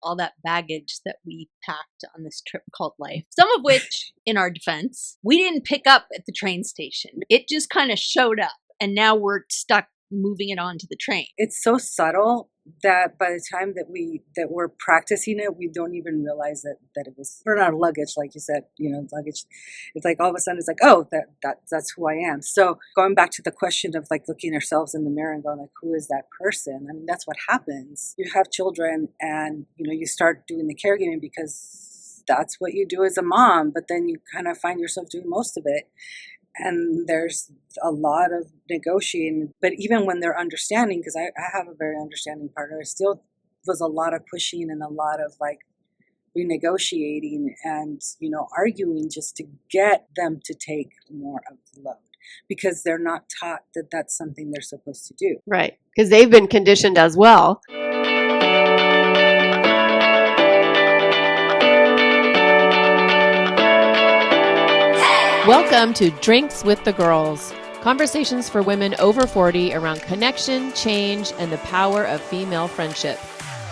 all that baggage that we packed on this trip called life. Some of which, in our defense, we didn't pick up at the train station. It just kind of showed up, and now we're stuck moving it onto the train. It's so subtle that by the time that we're practicing it, we don't even realize that it was for our luggage, like you said, luggage. It's like all of a sudden it's like, oh, that's who I am. So going back to the question of like looking ourselves in the mirror and going like, who is that person? I mean, that's what happens. You have children and you start doing the caregiving because that's what you do as a mom, but then you kind of find yourself doing most of it. And there's a lot of negotiating, but even when they're understanding, because I have a very understanding partner, it still was a lot of pushing and a lot of like renegotiating and, arguing just to get them to take more of the load because they're not taught that that's something they're supposed to do. Right. Because they've been conditioned as well. Welcome to Drinks with the Girls, conversations for women over 40 around connection, change, and the power of female friendship.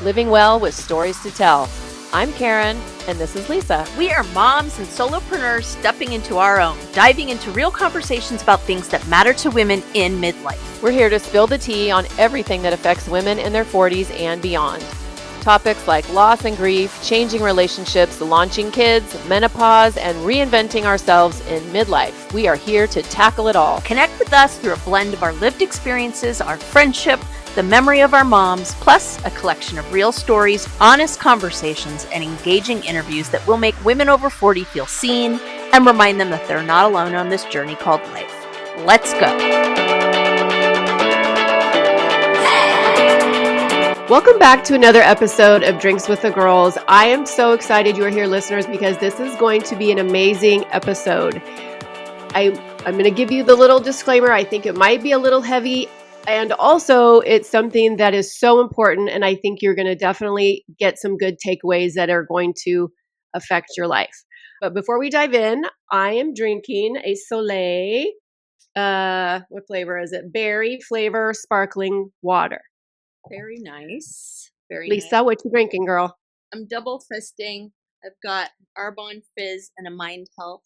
Living well with stories to tell. I'm Karen, and this is Lisa. We are moms and solopreneurs stepping into our own, diving into real conversations about things that matter to women in midlife. We're here to spill the tea on everything that affects women in their 40s and beyond. Topics like loss and grief, changing relationships, launching kids, menopause, and reinventing ourselves in midlife. We are here to tackle it all. Connect with us through a blend of our lived experiences, our friendship, the memory of our moms, plus a collection of real stories, honest conversations, and engaging interviews that will make women over 40 feel seen and remind them that they're not alone on this journey called life. Let's go. Welcome back to another episode of Drinks with the Girls. I am so excited you're here, listeners, because this is going to be an amazing episode. I'm going to give you the little disclaimer. I think it might be a little heavy, and also it's something that is so important, and I think you're going to definitely get some good takeaways that are going to affect your life. But before we dive in, I am drinking a Soleil, what flavor is it? Berry flavor sparkling water. Very nice. Very Lisa, nice. what you drinking, girl? I'm double fisting. I've got Arbonne Fizz and a Mind Health.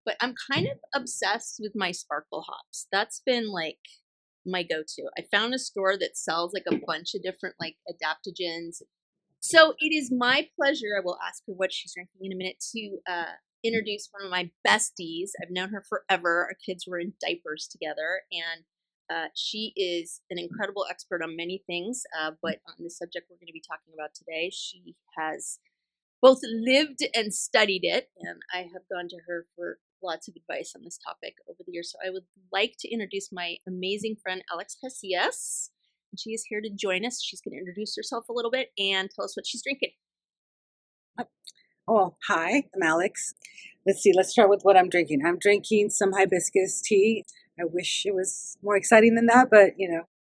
But I'm kind of obsessed with my sparkle hops. That's been like my go-to. I found a store that sells like a bunch of different like adaptogens. So it is my pleasure, I will ask her what she's drinking in a minute, to introduce one of my besties. I've known her forever. Our kids were in diapers together, and she is an incredible expert on many things, but on the subject we're going to be talking about today, she has both lived and studied it, and I have gone to her for lots of advice on this topic over the years. So I would like to introduce my amazing friend, Alex Casillas, and she is here to join us. She's going to introduce herself a little bit and tell us what she's drinking. Oh, hi, I'm Alex. Let's start with what I'm drinking. I'm drinking some hibiscus tea. I wish it was more exciting than that, but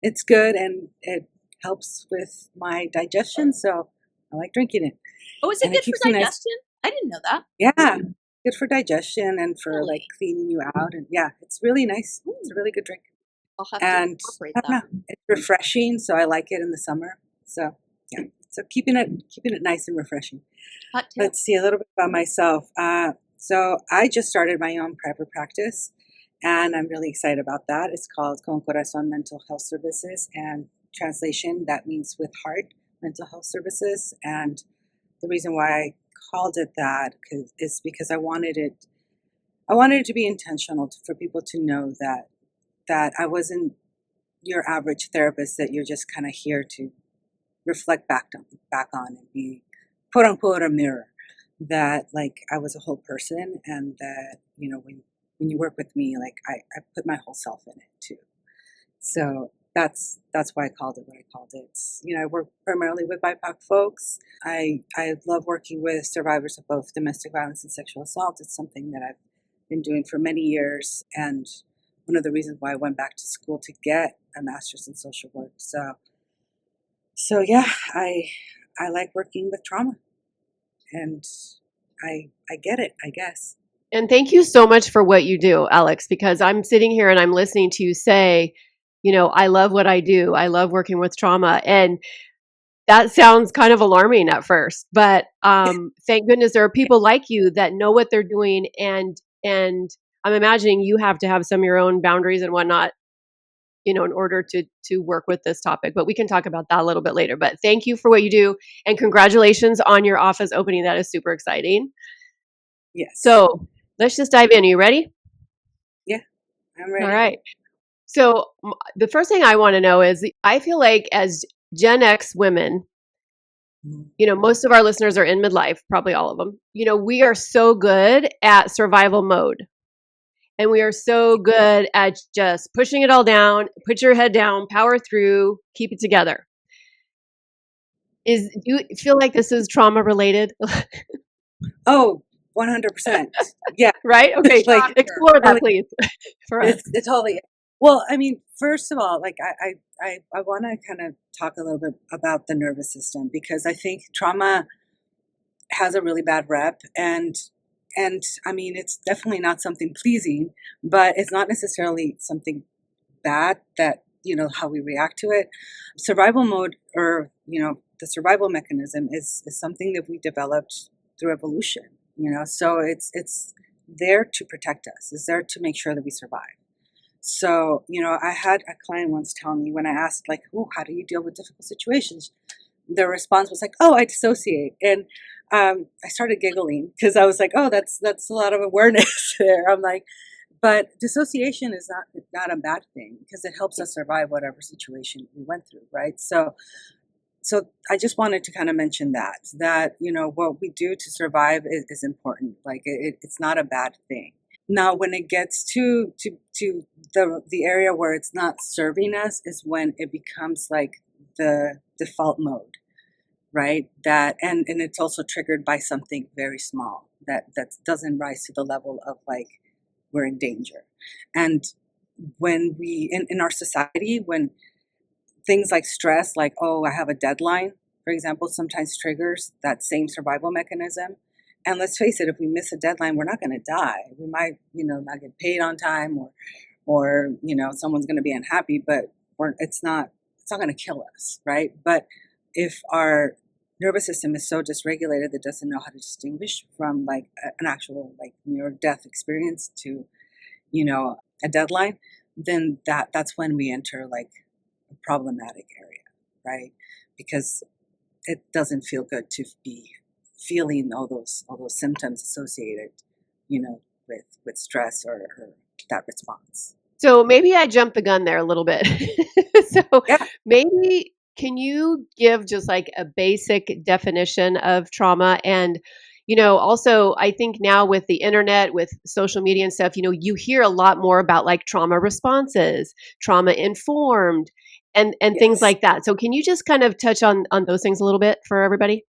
it's good and it helps with my digestion, so I like drinking it. Oh, is it good for digestion? I didn't know that. Yeah, good for digestion and for like cleaning you out, and yeah, it's really nice. It's a really good drink. I'll have to incorporate that. I don't know, it's refreshing, so I like it in the summer. So yeah, so keeping it nice and refreshing. Hot tip. Let's see a little bit about myself. So I just started my own private practice, and I'm really excited about that. It's called Con Corazon Mental Health Services, and translation, that means with heart mental health services. And the reason why I called it that is because I wanted it to be intentional for people to know that I wasn't your average therapist that you're just kind of here to reflect back on and be quote unquote a mirror. That like I was a whole person, and that when you work with me, like I put my whole self in it too. So that's why I called it what I called it. I work primarily with BIPOC folks. I love working with survivors of both domestic violence and sexual assault. It's something that I've been doing for many years, and one of the reasons why I went back to school to get a master's in social work. So yeah, I like working with trauma, and I get it, I guess. And thank you so much for what you do, Alex, because I'm sitting here and I'm listening to you say, I love what I do. I love working with trauma. And that sounds kind of alarming at first, but thank goodness there are people like you that know what they're doing, and I'm imagining you have to have some of your own boundaries and whatnot, in order to work with this topic. But we can talk about that a little bit later. But thank you for what you do, and congratulations on your office opening. That is super exciting. Yes. So let's just dive in. Are you ready? Yeah, I'm All ready. right. So the first thing I want to know is, I feel like as Gen X women, Mhm. most of our listeners are in midlife, probably all of them. We are so good at survival mode. And we are so good at just pushing it all down, put your head down, power through, keep it together. Do you feel like this is trauma related? Oh, 100%. Yeah. Right? Okay. Like, Shocker. Explore that, really, please, for us. it's totally, well, I mean, first of all, like, I want to kind of talk a little bit about the nervous system, because I think trauma has a really bad rep, and I mean, it's definitely not something pleasing, but it's not necessarily something bad that, how we react to it. Survival mode, or, the survival mechanism is something that we developed through evolution, so it's there to protect us. It's there to make sure that we survive. So, I had a client once tell me, when I asked, like, oh, how do you deal with difficult situations? Their response was like, oh, I dissociate. And I started giggling, because I was like, oh, that's a lot of awareness there. I'm like, but dissociation is not a bad thing, because it helps us survive whatever situation we went through, right? So I just wanted to kind of mention that what we do to survive is important. Like, it's not a bad thing. Now, when it gets to the area where it's not serving us, is when it becomes like the default mode, right? And it's also triggered by something very small that doesn't rise to the level of, like, we're in danger. And when we in our society, when things like stress, like, oh, I have a deadline, for example, sometimes triggers that same survival mechanism. And let's face it, if we miss a deadline, we're not going to die. We might, not get paid on time, or someone's going to be unhappy, but it's not going to kill us, right? But if our nervous system is so dysregulated that doesn't know how to distinguish from, like, an actual, like, near death experience to, a deadline, then that's when we enter, like, a problematic area, right? Because it doesn't feel good to be feeling all those symptoms associated, with stress, or that response. So maybe I jumped the gun there a little bit. So Yeah, maybe can you give just like a basic definition of trauma? And also, I think now with the internet, with social media and stuff, you hear a lot more about like trauma responses, trauma informed, and things yes. like that. So can you just kind of touch on those things a little bit for everybody?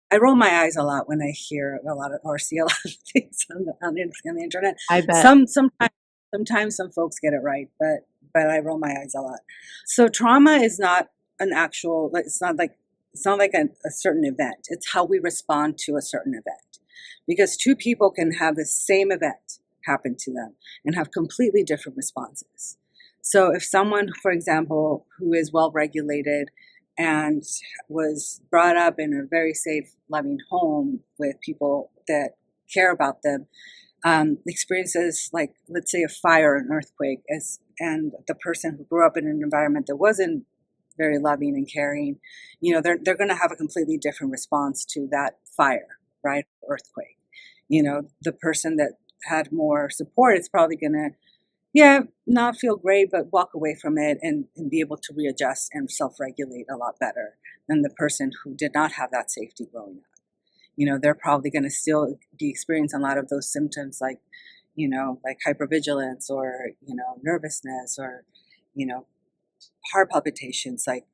I roll my eyes a lot when I hear a lot of, or see a lot of things on the internet. I bet. Sometimes some folks get it right, but I roll my eyes a lot. So trauma is not an actual. It's not like a certain event. It's how we respond to a certain event, because two people can have the same event happen to them and have completely different responses. So if someone, for example, who is well regulated and was brought up in a very safe, loving home with people that care about them, experiences, like, let's say, a fire, an earthquake, and the person who grew up in an environment that wasn't very loving and caring, they're going to have a completely different response to that fire, right? Earthquake. The person that had more support is probably going to, yeah, not feel great, but walk away from it, and be able to readjust and self-regulate a lot better than the person who did not have that safety growing up. They're probably going to still be experiencing a lot of those symptoms, like hypervigilance, or, nervousness, or, you know, heart palpitations, like,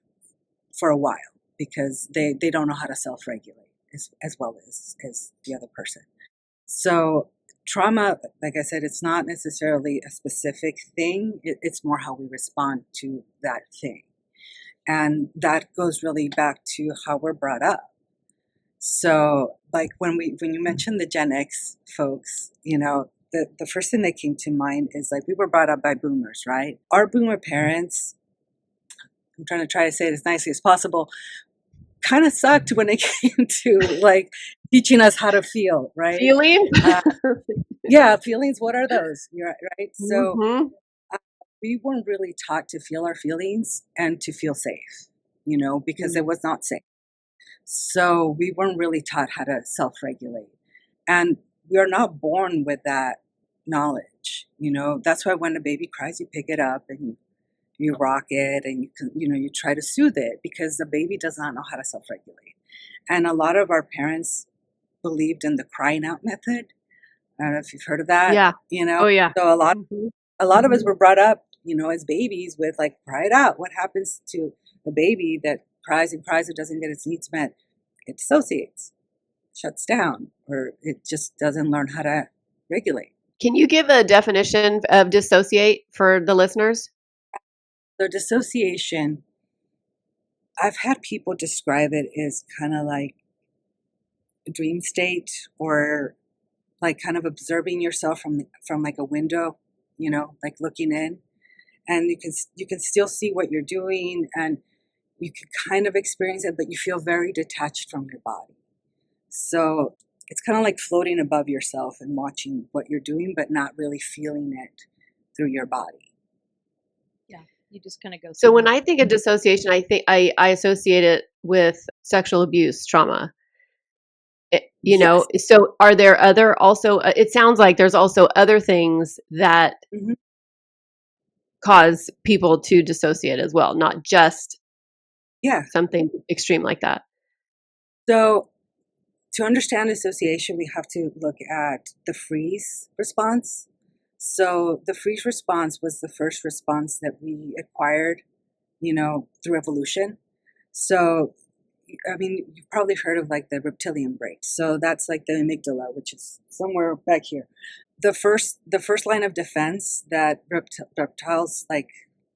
for a while, because they don't know how to self-regulate as well as the other person. So trauma, like I said, it's not necessarily a specific thing. It's more how we respond to that thing. And that goes really back to how we're brought up. So, like, when you mentioned the Gen X folks, the first thing that came to mind is, like, we were brought up by boomers, right? Our boomer parents, I'm trying to say it as nicely as possible, kind of sucked when it came to like teaching us how to feel, right? Feeling? Uh, yeah, feelings. What are those? You're right. So Hmm. uh, we weren't really taught to feel our feelings and to feel safe, because it was not safe. So we weren't really taught how to self-regulate, and we are not born with that knowledge. That's why when a baby cries, you pick it up and you rock it, and you try to soothe it because the baby does not know how to self-regulate. And a lot of our parents believed in the crying out method. I don't know if you've heard of that. Yeah. Oh, yeah. So Hmm. a lot of us were brought up, as babies with like cry it out. What happens to a baby that cries and cries and doesn't get its needs met? It dissociates, shuts down, or it just doesn't learn how to regulate. Can you give a definition of dissociate for the listeners? So dissociation, I've had people describe it as kind of like a dream state, or like kind of observing yourself from like a window, like looking in, and you can still see what you're doing, and you can kind of experience it, but you feel very detached from your body. So it's kind of like floating above yourself and watching what you're doing, but not really feeling it through your body. Yeah, you just kind of go So through when the I think of dissociation, I think I associate it with sexual abuse trauma. Yes. So are there other also, it sounds like there's also other things that Hmm. cause people to dissociate as well, not just Yeah. something extreme like that. So to understand association, we have to look at the freeze response. So the freeze response was the first response that we acquired, through evolution. So, I mean, you've probably heard of like the reptilian brain. So that's like the amygdala, which is somewhere back here. The first line of defense that reptiles, like,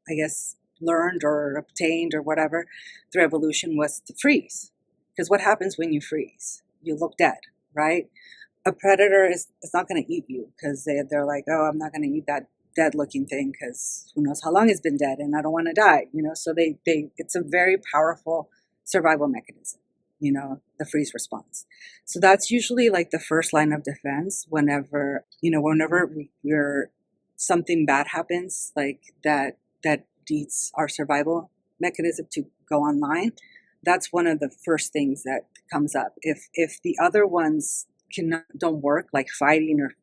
I guess, learned or obtained or whatever through evolution was to freeze. Because what happens when you freeze? You look dead, right? A predator is not going to eat you because they're like, oh, I'm not going to eat that dead looking thing because who knows how long it's been dead and I don't want to die, so they it's a very powerful survival mechanism, the freeze response. So that's usually like the first line of defense whenever we're something bad happens, like that needs our survival mechanism to go online. That's one of the first things that comes up. If the other ones don't work, like fighting or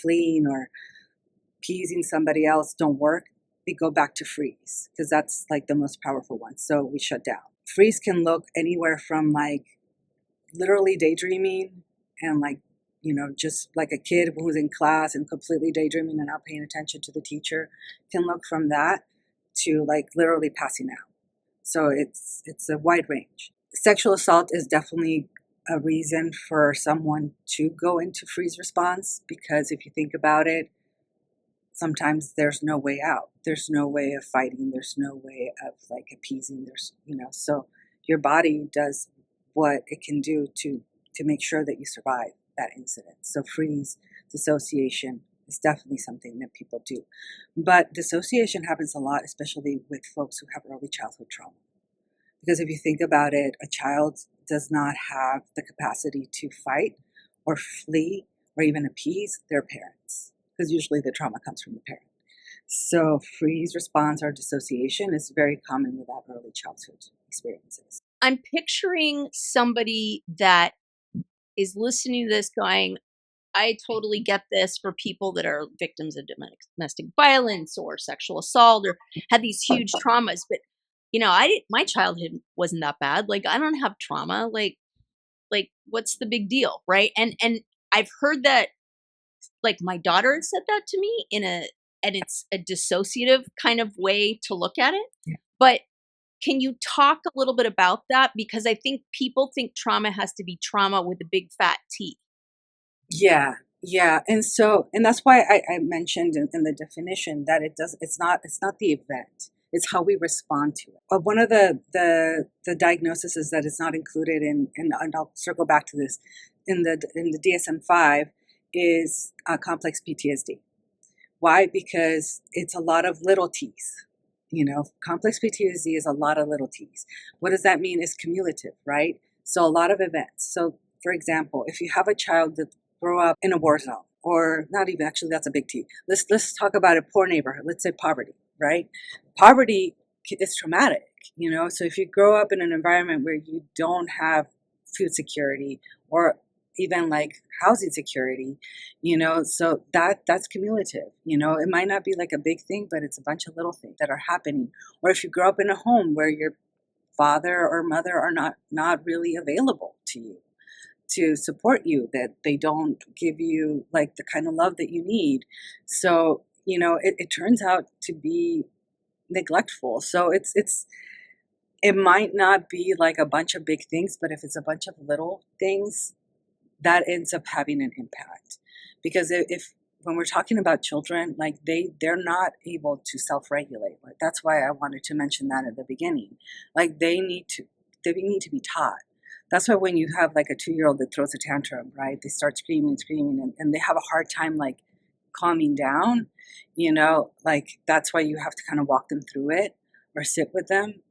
fleeing or appeasing somebody else don't work, we go back to freeze because that's like the most powerful one. So we shut down. Freeze can look anywhere from like literally daydreaming and like, just like a kid who's in class and completely daydreaming and not paying attention to the teacher, can look from that to like literally passing out. So it's a wide range. Sexual assault is definitely a reason for someone to go into freeze response because if you think about it, sometimes there's no way out. There's no way of fighting. There's no way of like appeasing. So your body does what it can do to make sure that you survive that incident. So freeze, dissociation is definitely something that people do. But dissociation happens a lot, especially with folks who have early childhood trauma. Because if you think about it, a child does not have the capacity to fight or flee or even appease their parents, because usually the trauma comes from the parent. So freeze response or dissociation is very common with that early childhood experiences. I'm picturing somebody that is listening to this going, I totally get this for people that are victims of domestic violence or sexual assault or had these huge traumas. But my childhood wasn't that bad. Like I don't have trauma. Like what's the big deal, right? And I've heard that like my daughter said that to me and it's a dissociative kind of way to look at it. Yeah. But can you talk a little bit about that? Because I think people think trauma has to be trauma with a big fat T. Yeah, yeah, and that's why I mentioned in the definition that it's not the event, it's how we respond to it. One of the diagnoses is that it's not included and I'll circle back to this in the DSM-5 is complex PTSD. Why? Because it's a lot of little T's. Complex PTSD is a lot of little t's. What does that mean? It's cumulative, right? So a lot of events. So for example, if you have a child that grew up in a war zone, or not even, actually that's a big T. Let's talk about a poor neighborhood. Let's say poverty, right? Poverty is traumatic, So if you grow up in an environment where you don't have food security, or even like housing security, so that's cumulative. It might not be like a big thing, but it's a bunch of little things that are happening. Or if you grow up in a home where your father or mother are not really available to you to support you, that they don't give you like the kind of love that you need, so it turns out to be neglectful. So it might not be like a bunch of big things, but if it's a bunch of little things, that ends up having an impact. Because if when we're talking about children, like they're not able to self-regulate. Like, that's why I wanted to mention that at the beginning. Like they need to be taught. That's why when you have like a 2-year-old that throws a tantrum, right? They start screaming and screaming, and they have a hard time like calming down, like that's why you have to kind of walk them through it, or sit with them,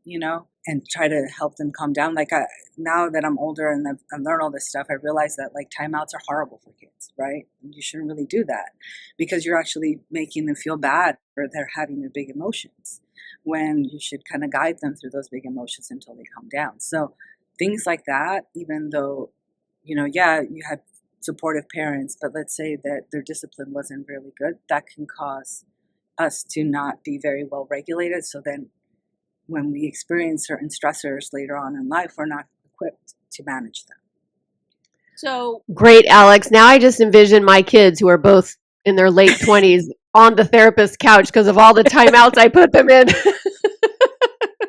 and try to help them calm down. Like now that I'm older and I've learned all this stuff, I realize that like timeouts are horrible for kids, right? You shouldn't really do that, because you're actually making them feel bad for they're having their big emotions, when you should kind of guide them through those big emotions until they calm down. So things like that, even though, yeah, you had supportive parents, but let's say that their discipline wasn't really good, that can cause us to not be very well regulated. So then when we experience certain stressors later on in life, we're not equipped to manage them. So Great, Alex. Now I just envision my kids, who are both in their late 20s, on the therapist's couch because of all the timeouts I put them in.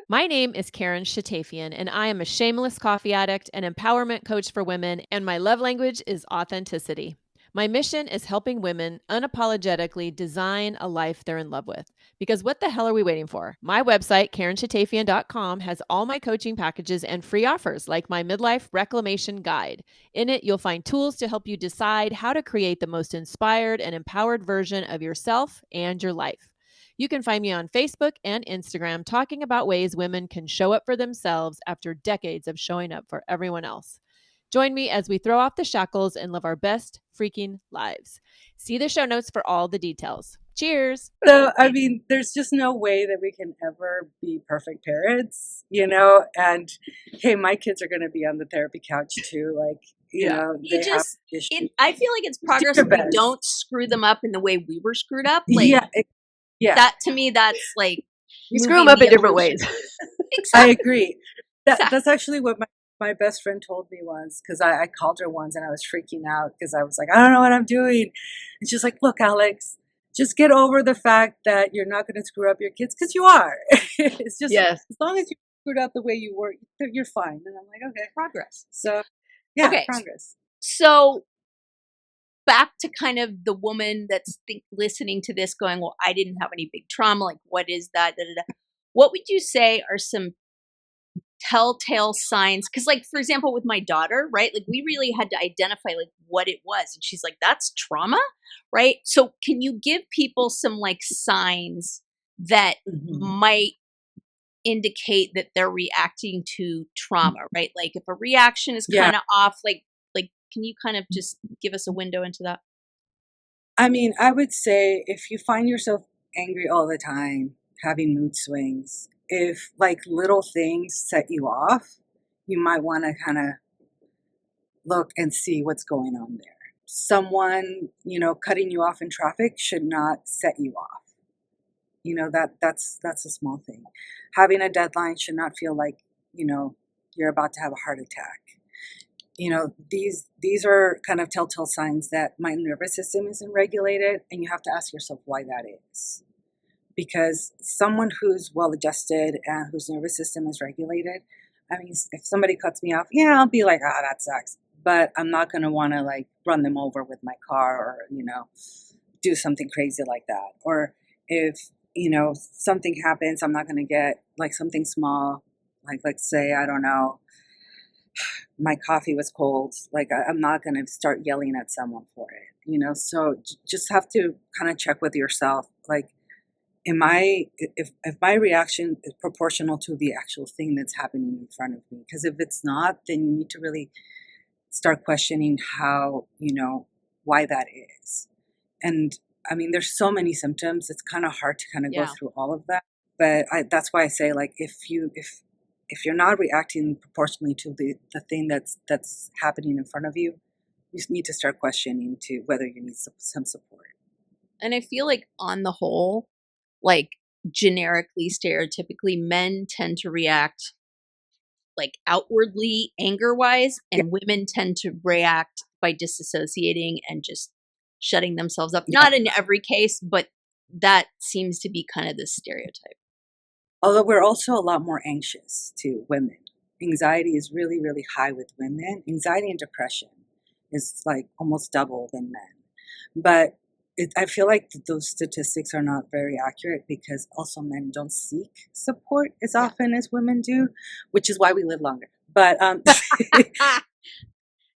My name is Karen Shatafian, and I am a shameless coffee addict and empowerment coach for women, and my love language is authenticity. My mission is helping women unapologetically design a life they're in love with. Because what the hell are we waiting for? My website, KarenShatafian.com, has all my coaching packages and free offers, like my midlife reclamation guide. In it, you'll find tools to help you decide how to create the most inspired and empowered version of yourself and your life. You can find me on Facebook and Instagram talking about ways women can show up for themselves after decades of showing up for everyone else. Join me as we throw off the shackles and live our best freaking lives. See the show notes for all the details. Cheers. So, I mean, there's just no way that we can ever be perfect parents, and hey, my kids are going to be on the therapy couch too. Like, you they have just issues. I feel like it's Do progress your if we best. don't screw them up in the way we were screwed up. Like Yeah, yeah, that to me, that's like You screw them moving up the in different evolution. ways. I Exactly. agree. That's actually what my best friend told me once, because I called her once and I was freaking out because I was like, I don't know what I'm doing. And she's like, look, Alex, just get over the fact that you're not going to screw up your kids, because you are. It's just, Yes. as long as you screwed up the way you were, you're fine. And I'm like, okay. Progress. So, yeah, Okay. progress. So back to kind of the woman that's listening to this going, well, I didn't have any big trauma. Like, what is that? Da, da, da. What would you say are some telltale signs? Because, like, for example, with my daughter, right? Like, we really had to identify like what it was. And she's like, that's trauma, right? So can you give people some like signs that might indicate that they're reacting to trauma, right? Like if a reaction is Yeah. kind of off, like can you kind of just give us a window into that? I mean, I would say if you find yourself angry all the time, having mood swings, if like little things set you off, you might want to kind of look and see what's going on there. Someone, cutting you off in traffic should not set you off. That's a small thing. Having a deadline should not feel like, you're about to have a heart attack. These are kind of telltale signs that my nervous system isn't regulated, and you have to ask yourself why that is. Because someone who's well adjusted and whose nervous system is regulated, I mean, if somebody cuts me off, yeah, I'll be like, ah, that sucks. But I'm not going to want to like run them over with my car, or, do something crazy like that. Or if, something happens, I'm not going to get like something small, like let's say, I don't know, my coffee was cold. Like I'm not going to start yelling at someone for it, So just have to kind of check with yourself. Like, am I if my reaction is proportional to the actual thing that's happening in front of me? Because if it's not, then you need to really start questioning how, why that is. And I mean, there's so many symptoms. It's kind of hard to kind of go Yeah. through all of that. But that's why I say, like, if you're not reacting proportionally to the thing that's happening in front of you, you just need to start questioning to whether you need some support. And I feel like on the whole, like generically, stereotypically, men tend to react like outwardly anger wise, Yeah, and women tend to react by disassociating and just shutting themselves up. yeah. Not in every case, but that seems to be kind of the stereotype. Although we're also a lot more anxious to women. Anxiety is really, really high with women. Anxiety and depression is like almost double than men. But I feel like those statistics are not very accurate because also men don't seek support as Yeah. often as women do, which is why we live longer. But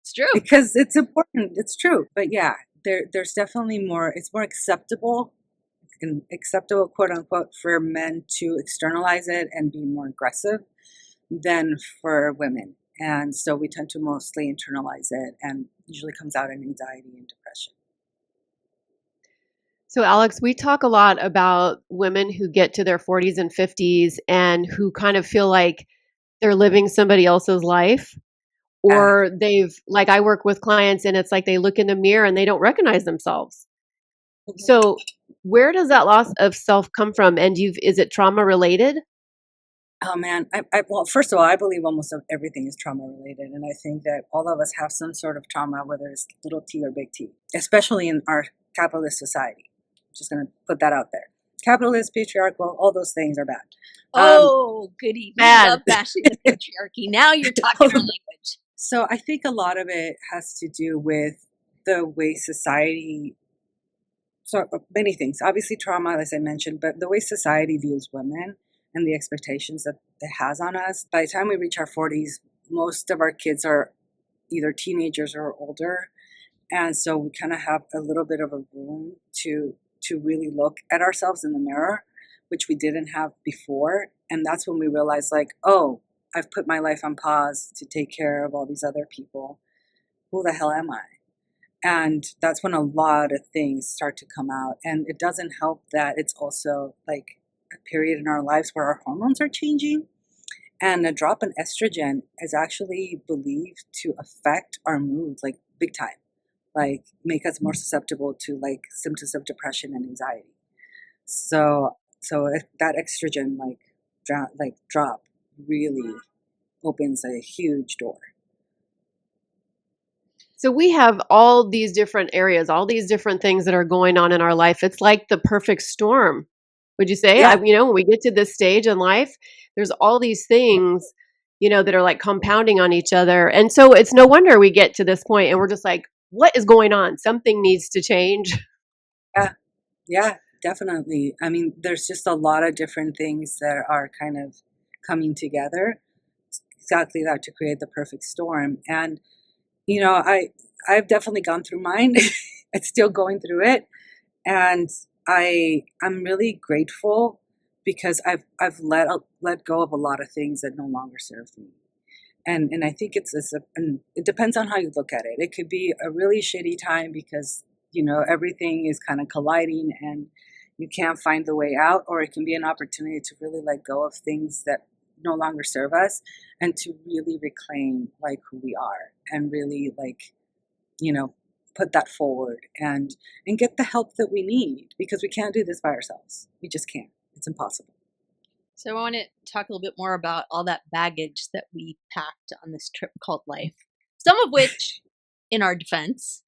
It's true. because it's important, it's true. But yeah, there's definitely more. It's more acceptable and acceptable, quote unquote, for men to externalize it and be more aggressive than for women. And so we tend to mostly internalize it and usually comes out in anxiety and depression. So, Alex, we talk a lot about women who get to their 40s and 50s and who kind of feel like they're living somebody else's life, Yeah. or like, I work with clients and it's like they look in the mirror and they don't recognize themselves. Mhm. So, where does that loss of self come from? And is it trauma related? Oh man, well, first of all, I believe almost everything is trauma related, and I think that all of us have some sort of trauma, whether it's little t or big T, especially in our capitalist society. Just going to put that out there. Capitalist, patriarchal, all those things are bad. Um, Oh, goody. We Bad. love bashing the patriarchy. Now you're talking our language. so I think a lot of it has to do with the way society, so many things, obviously trauma, as I mentioned, but the way society views women and the expectations that it has on us. By the time we reach our 40s, most of our kids are either teenagers or older, and so we kind of have a little bit of a room to really look at ourselves in the mirror, which we didn't have before. And that's when we realize, like, oh, I've put my life on pause to take care of all these other people. Who the hell am I? And that's when a lot of things start to come out. And it doesn't help that it's also like a period in our lives where our hormones are changing. And a drop in estrogen is actually believed to affect our moods like big time, like make us more susceptible to like symptoms of depression and anxiety. So if that estrogen drop really opens a huge door. So we have all these different areas, all these different things that are going on in our life. It's like the perfect storm. Would you say? Yeah, When we get to this stage in life, there's all these things, that are like compounding on each other. And so it's no wonder we get to this point and we're just like, what is going on? Something needs to change. yeah, yeah, definitely. I mean, there's just a lot of different things that are kind of coming together, exactly that to create the perfect storm. And you know, I've definitely gone through mine. It's still going through it, and I'm really grateful because I've let go of a lot of things that no longer serve me. And I think and it depends on how you look at it. It could be a really shitty time because everything is kind of colliding and you can't find the way out, or it can be an opportunity to really let go of things that no longer serve us and to really reclaim like who we are and really like you know put that forward and get the help that we need because we can't do this by ourselves. We just can't. It's impossible. So I want to talk a little bit more about all that baggage that we packed on this trip called life. Some of which, in our defense,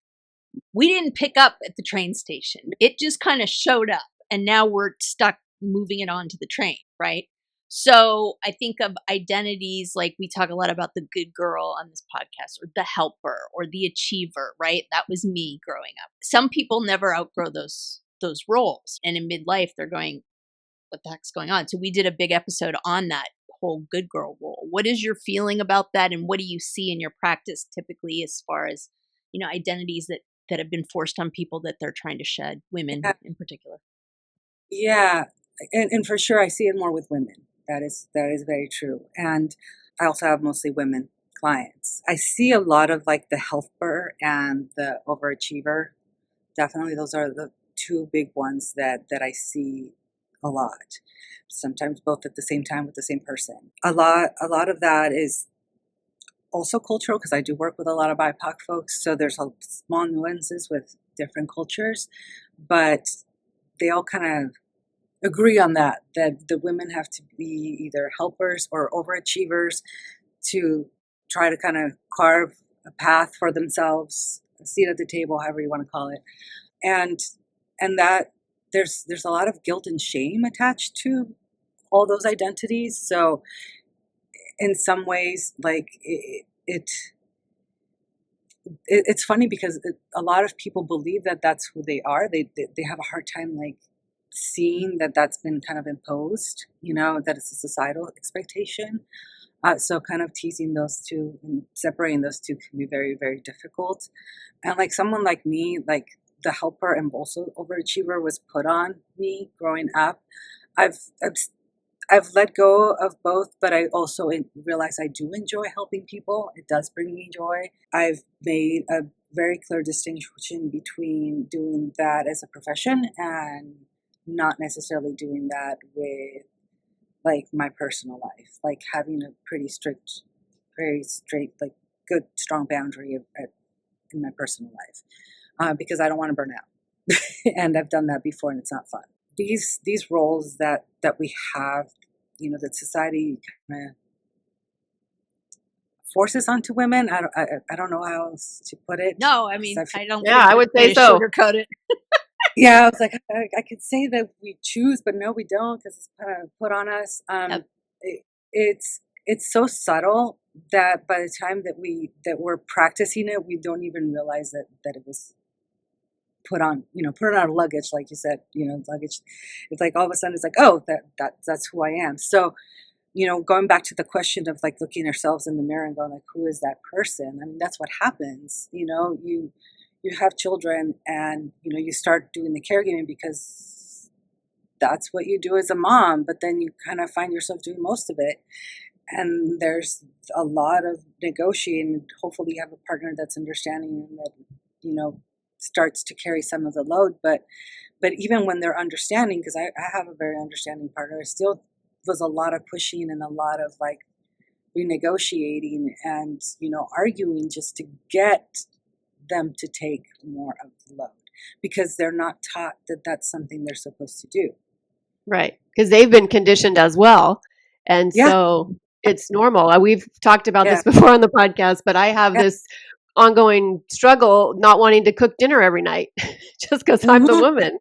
we didn't pick up at the train station. It just kind of showed up, and now we're stuck moving it onto the train, right? So I think of identities like we talk a lot about the good girl on this podcast, or the helper, or the achiever, right? That was me growing up. Some people never outgrow those roles, and in midlife they're going, "What the heck's going on?" So we did a big episode on that whole good girl role. What is your feeling about that, and what do you see in your practice typically as far as identities that have been forced on people that they're trying to shed, women Yeah, in particular? yeah. and for sure I see it more with women. That is very true. And I also have mostly women clients. I see a lot of like the helper and the overachiever. Definitely those are the two big ones that I see a lot. Sometimes both at the same time with the same person. A lot of that is also cultural because I do work with a lot of BIPOC folks, so there's a small nuances with different cultures, but they all kind of agree on that the women have to be either helpers or overachievers to try to kind of carve a path for themselves, a seat at the table, however you want to call it, and that there's a lot of guilt and shame attached to all those identities. So in some ways, like it's funny because a lot of people believe that that's who they are. They have a hard time like seeing that that's been kind of imposed, that it's a societal expectation. So kind of teasing those two and separating those two can be very, very difficult. And like someone like me, like the helper and also overachiever was put on me growing up. I've I've, I've let go of both, but I also realize I do enjoy helping people. It does bring me joy. I've made a very clear distinction between doing that as a profession and not necessarily doing that with like my personal life, like having a pretty strict, very straight, like good, strong boundary in my personal life, because I don't want to burn out, and I've done that before, and it's not fun. These roles that we have, that society kind of forces onto women. I don't know how else to put it. No, I mean, I don't Yeah, think I there's would a way say to so. sugarcoat it. Yeah, I was like, I could say that we choose, but no, we don't, because it's kind of put on us. Yep. It's so subtle that by the time that we're practicing it, we don't even realize that it was put on, put on our luggage, like you said, luggage. It's like all of a sudden it's like, oh, that's who I am. So, going back to the question of like looking ourselves in the mirror and going like, who is that person? I mean, that's what happens. You have children and you start doing the caregiving because that's what you do as a mom, but then you kind of find yourself doing most of it, and there's a lot of negotiating. Hopefully you have a partner that's understanding and that starts to carry some of the load, but even when they're understanding, because I have a very understanding partner, it still was a lot of pushing and a lot of like renegotiating and arguing just to get them to take more of the load, because they're not taught that that's something they're supposed to do. Right. Because they've been conditioned as well. And Yeah, so it's normal. We've talked about yeah, this before on the podcast, but I have yeah. this ongoing struggle not wanting to cook dinner every night just because I'm the Hmm. woman.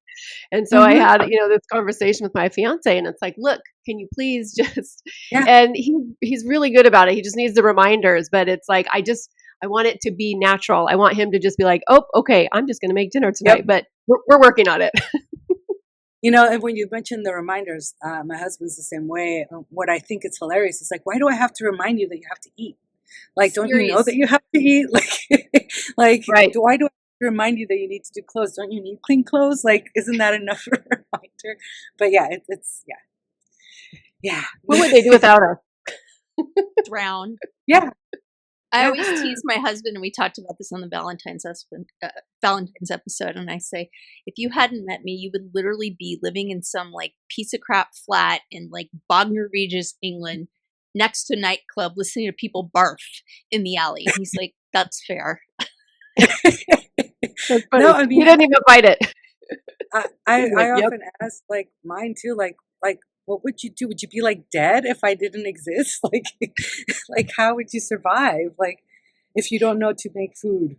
And so I Hmm. had, this conversation with my fiance, and it's like, look, can you please just, Yeah. and he's really good about it. He just needs the reminders, but it's like, I want it to be natural. I want him to just be like, oh, okay, I'm just going to make dinner tonight, Yep. but we're working on it. And when you mentioned the reminders, my husband's the same way. What I think is hilarious is like, why do I have to remind you that you have to eat? Like, don't you know that Serious. you have to eat? Like, Right. why do I have to remind you that you need to do clothes? Don't you need clean clothes? Like, isn't that enough for a reminder? But yeah, it's yeah, What would they do without us? Drown. yeah, I yeah. always tease my husband, and we talked about this on the Valentine's episode, and I say, if you hadn't met me, you would literally be living in some like piece of crap flat in like Bognor Regis, England, next to a nightclub, listening to people barf in the alley. And he's like, that's fair. That's No, funny. I He mean, didn't even fight it. He's like, I yep. often ask like mine too, like what would you do? Would you be like dead if I didn't exist? Like how would you survive? Like if you don't know to make food.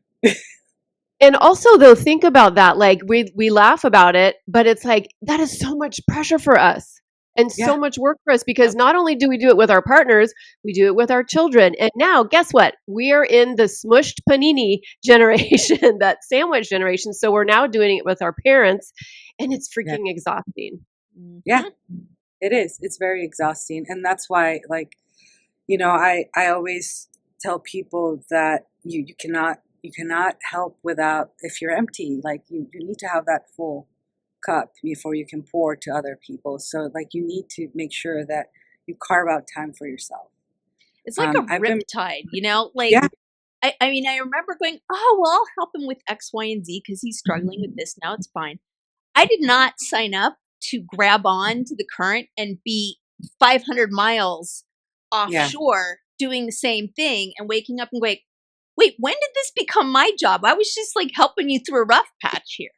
And also though, think about that. Like we laugh about it, but it's like that is so much pressure for us and Yeah. so much work for us, because Yep. not only do we do it with our partners, we do it with our children. And now guess what? We are in the smushed panini generation, that sandwich generation. So we're now doing it with our parents, and it's Yeah. freaking exhausting. Yeah. Mhm. It is. It's very exhausting. And that's why like, I always tell people that you cannot help without, if you're empty, like you need to have that full cup before you can pour to other people. So like you need to make sure that you carve out time for yourself. It's like a I've been riptide, you know? Like, Yeah, I mean, I remember going, oh, well, I'll help him with X, Y, and Z because he's struggling with this now. It's fine. I did not sign up to grab on to the current and be 500 miles yeah. offshore doing the same thing and waking up and going, wait, when did this become my job? I was just like helping you through a rough patch here.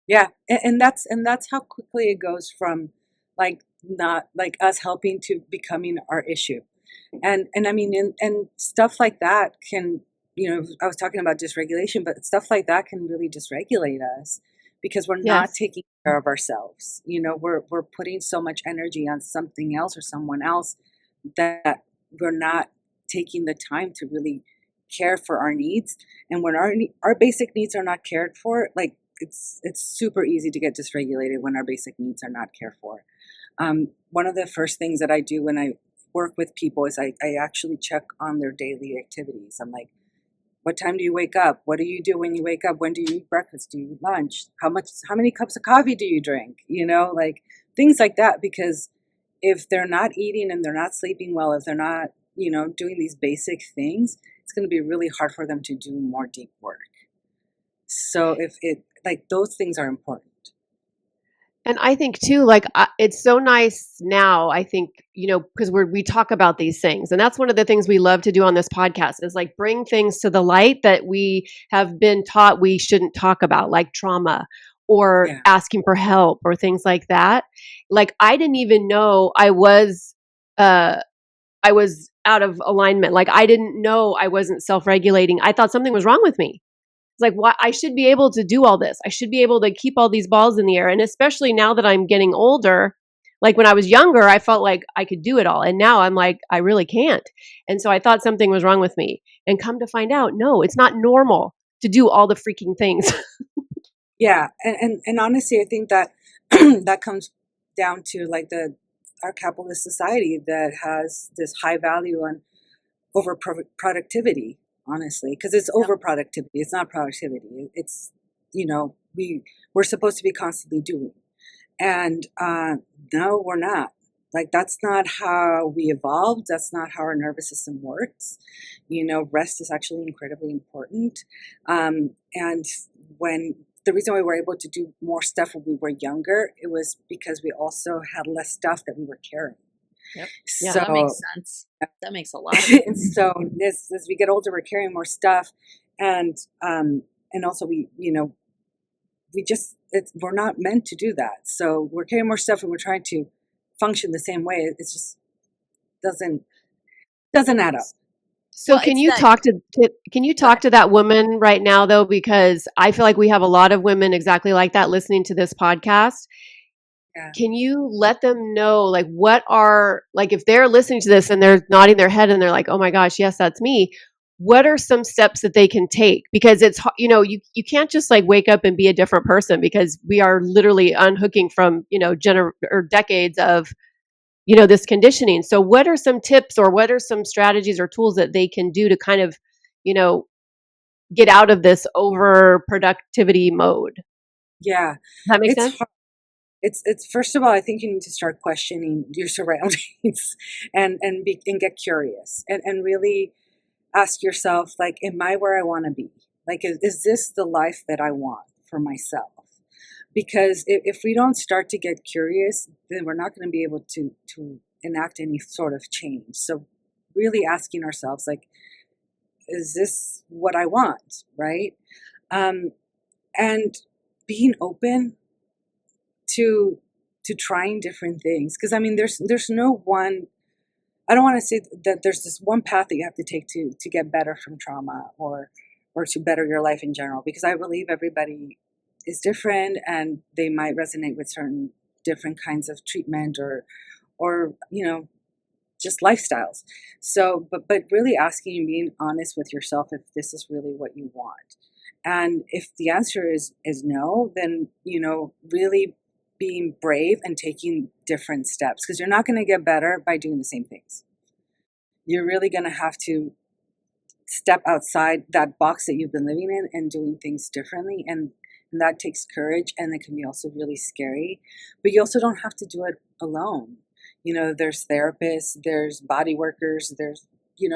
Yeah, and that's how quickly it goes from like not like us helping to becoming our issue. And I mean and stuff like that can, I was talking about dysregulation, but stuff like that can really dysregulate us because we're not Yes. taking care of ourselves. We're putting so much energy on something else or someone else that we're not taking the time to really care for our needs. And when our basic needs are not cared for, like it's super easy to get dysregulated when our basic needs are not cared for. One of the first things that I do when I work with people is I actually check on their daily activities. I'm like, what time do you wake up? What do you do when you wake up? When do you eat breakfast? Do you eat lunch? How many cups of coffee do you drink? Like things like that. Because if they're not eating and they're not sleeping well, if they're not, doing these basic things, it's going to be really hard for them to do more deep work. So if it like those things are important. And I think too, like it's so nice now. I think because we talk about these things, and that's one of the things we love to do on this podcast is like bring things to the light that we have been taught we shouldn't talk about, like trauma or Yeah. asking for help or things like that. Like I didn't even know uh, I was out of alignment. Like I didn't know I wasn't self regulating. I thought something was wrong with me. It's like, why I should be able to do all this. I should be able to keep all these balls in the air. And especially now that I'm getting older, like when I was younger, I felt like I could do it all. And now I'm like, I really can't. And so I thought something was wrong with me. And come to find out, no, it's not normal to do all the freaking things. Yeah, and honestly, I think that that comes down to like the our capitalist society that has this high value on over productivity. Honestly, because it's Yep. over productivity, it's not productivity. It's we're supposed to be constantly doing, and no, we're not. Like that's not how we evolved. That's not how our nervous system works. Rest is actually incredibly important. And when the reason why we were able to do more stuff when we were younger, it was because we also had less stuff that we were carrying. Yep. Yeah, that makes So, sense. That makes a lot of so as we get older, we're carrying more stuff, and also we're not meant to do that. So we're carrying more stuff, and we're trying to function the same way. It just doesn't doesn't add up. So well, can it's you that. talk to can you Go talk ahead. to that woman right now though, because I feel like we have a lot of women exactly like that listening to this podcast. Yeah, Can you let them know like what are like if they're listening to this and they're nodding their head and they're like, "Oh my gosh, yes, that's me." What are some steps that they can take? Because it's you can't just like wake up and be a different person because we are literally unhooking from, or decades of, this conditioning. So what are some tips or what are some strategies or tools that they can do to kind of, you know, get out of this over productivity mode? Does yeah. that make It's sense? hard. It's first of all, I think you need to start questioning your surroundings and get curious and really ask yourself, like, am I where I want to be? Like, is this the life that I want for myself? Because if we don't start to get curious, then we're not going to be able to enact any sort of change. So really asking ourselves, like, is this what I want? Right. Um, and being open to trying different things. Because I mean, there's no one. I don't want to say that there's this one path that you have to take to get better from trauma or to better your life in general. Because I believe everybody is different and they might resonate with certain different kinds of treatment or just lifestyles. So, but really asking and being honest with yourself if this is really what you want. And if the answer is no, then really being brave and taking different steps because you're not going to get better by doing the same things. You're really going to have to step outside that box that you've been living in and doing things differently. And And that takes courage, and it can be also really scary. But you also don't have to do it alone. There's therapists, there's body workers, there's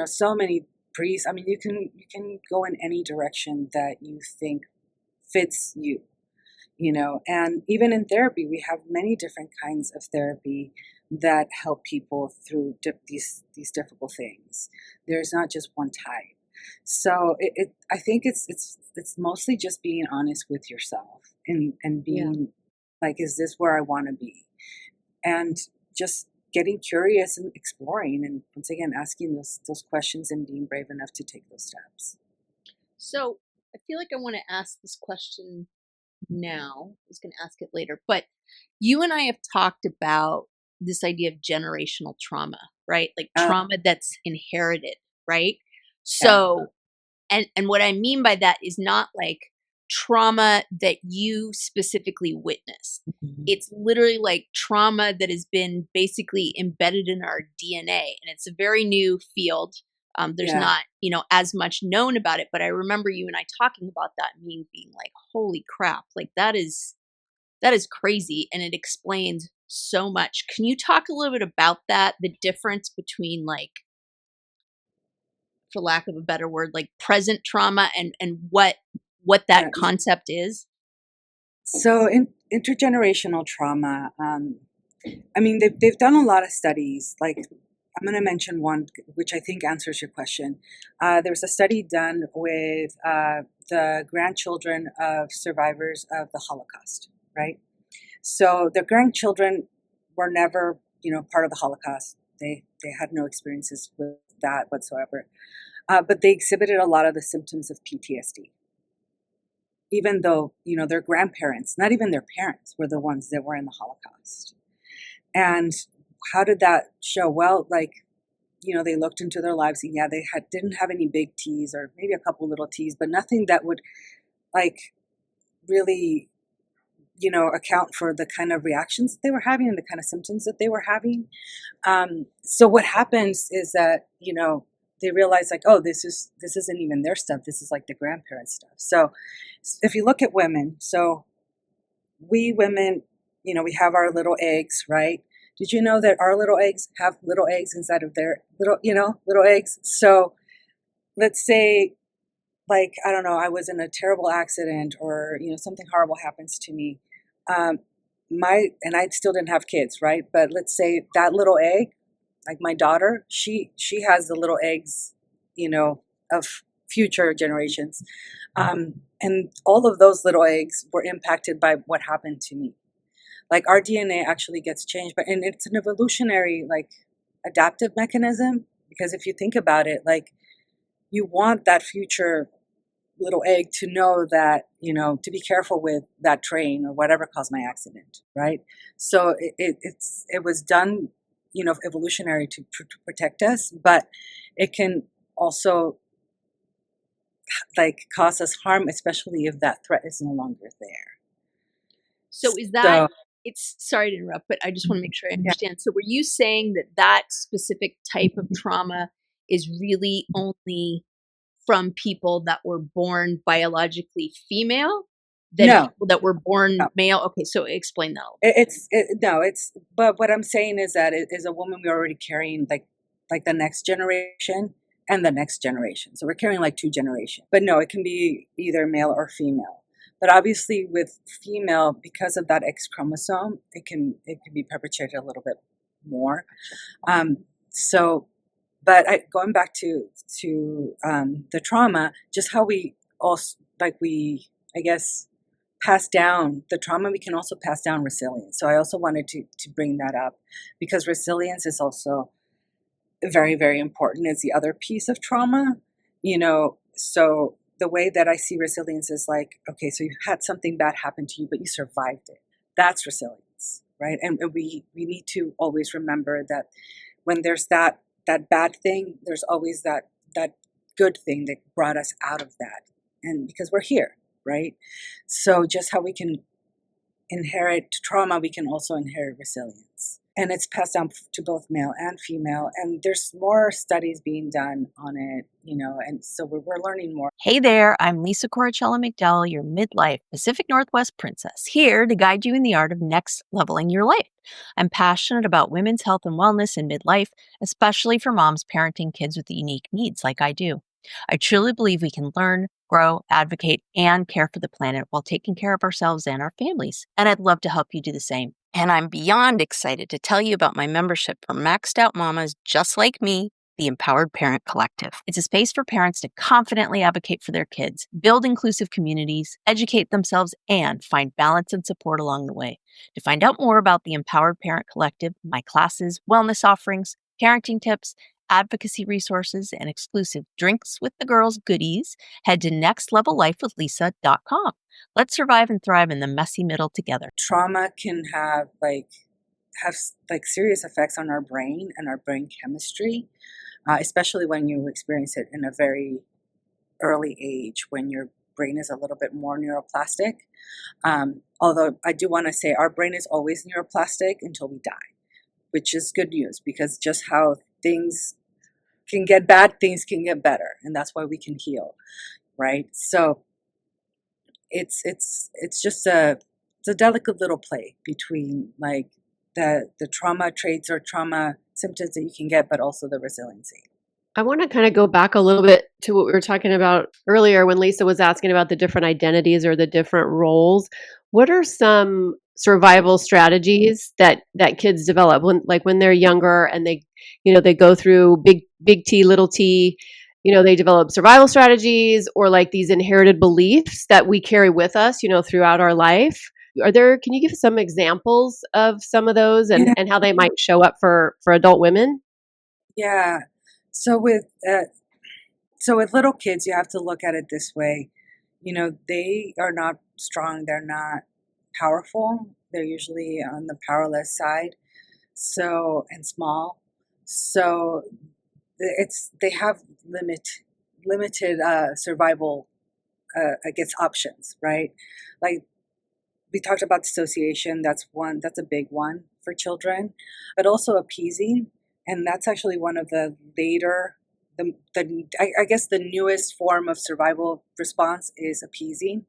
so many priests. I mean, you can go in any direction that you think fits you. And even in therapy, we have many different kinds of therapy that help people through these difficult things. There's not just one type. So I think it's mostly just being honest with yourself, and being like, is this where I want to be? And just getting curious and exploring, and once again asking those questions and being brave enough to take those steps. So I feel like I want to ask this question now. I was going to ask it later, but you and I have talked about this idea of generational trauma, right? Like Uh, trauma that's inherited, right? yeah, So, and what I mean by that is not like trauma that you specifically witnessed. mhm. It's literally like trauma that has been basically embedded in our DNA, and it's a very new field. There's Yeah. not, as much known about it, but I remember you and I talking about that, and me being like, "Holy crap! Like that is crazy," and it explains so much. Can you talk a little bit about that? The difference between, like, for lack of a better word, like present trauma and what that Yeah. concept is? So intergenerational trauma. I mean, they've done a lot of studies. Like, I'm going to mention one, which I think answers your question. There was a study done with the grandchildren of survivors of the Holocaust, right? So the grandchildren were never, part of the Holocaust. They had no experiences with that whatsoever. But they exhibited a lot of the symptoms of PTSD, even though, their grandparents, not even their parents, were the ones that were in the Holocaust. And how did that show? Well, like, they looked into their lives, and yeah, they didn't have any big T's, or maybe a couple little T's, but nothing that would, like, really, account for the kind of reactions that they were having and the kind of symptoms that they were having. So what happens is that, they realize, like, oh, this isn't even their stuff. This is like the grandparents' stuff. So if you look at women, so we women, we have our little eggs, right? Did you know that our little eggs have little eggs inside of their little eggs? So let's say, like, I don't know, I was in a terrible accident, or, something horrible happens to me. Um, and I still didn't have kids, right? But let's say that little egg, like my daughter, she has the little eggs, of future generations. And all of those little eggs were impacted by what happened to me. Like, our DNA actually gets changed, and it's an evolutionary, like, adaptive mechanism. Because if you think about it, like, you want that future little egg to know that, to be careful with that train or whatever caused my accident, right? So it was done, evolutionary to protect us, but it can also, like, cause us harm, especially if that threat is no longer there. So is that So it's sorry to interrupt, but I just want to make sure I yeah, understand. So were you saying that that specific type of trauma is really only from people that were born biologically female than no, people that were born no. male? Okay, so explain that a little No, but what I'm saying is that it is a woman we're already carrying, like the next generation and the next generation. So we're carrying like two generations. But no, it can be either male or female. But obviously with female, because of that X chromosome, it can be perpetuated a little bit more. So, but going back to the trauma, just how we also, like, I guess, pass down the trauma, we can also pass down resilience. So I also wanted to bring that up, because resilience is also very, very important as the other piece of trauma. So the way that I see resilience is like, okay, so you had something bad happen to you, but you survived it. That's resilience, right? And we need to always remember that when there's that bad thing, there's always that good thing that brought us out of that. And because we're here, right? So just how we can inherit trauma, we can also inherit resilience. and it's passed down to both male and female. And there's more studies being done on it, and so we're learning more. Hey there, I'm Lisa Corachella McDowell, your midlife Pacific Northwest princess, here to guide you in the art of next leveling your life. I'm passionate about women's health and wellness in midlife, especially for moms parenting kids with unique needs like I do. I truly believe we can learn, grow, advocate, and care for the planet while taking care of ourselves and our families. And I'd love to help you do the same. And I'm beyond excited to tell you about my membership for maxed out mamas just like me, the Empowered Parent Collective. It's a space for parents to confidently advocate for their kids, build inclusive communities, educate themselves, and find balance and support along the way. To find out more about the Empowered Parent Collective, my classes, wellness offerings, parenting tips, advocacy resources, and exclusive Drinks with the Girls goodies, head to nextlevellifewithlisa.com. Let's survive and thrive in the messy middle together. Trauma can have serious effects on our brain and our brain chemistry, especially when you experience it in a very early age, when your brain is a little bit more neuroplastic. Although I do want to say our brain is always neuroplastic until we die, which is good news, because just how things can get bad, things can get better, and that's why we can heal, right? So it's just it's a delicate little play between like the trauma traits or trauma symptoms that you can get, but also the resiliency. I want to kind of go back a little bit to what we were talking about earlier when Lisa was asking about the different identities or the different roles. What are some survival strategies that kids develop when they're younger and they go through big T, little t, they develop survival strategies or like these inherited beliefs that we carry with us, throughout our life? Can you give some examples of some of those Yeah. and how they might show up for adult women? Yeah. So with little kids, you have to look at it this way. They are not strong. They're not powerful. They're usually on the powerless side. So, and small. So they have limited survival against options, right? Like we talked about dissociation. That's a big one for children, but also appeasing. And that's actually one of the later, I guess the newest form of survival response is appeasing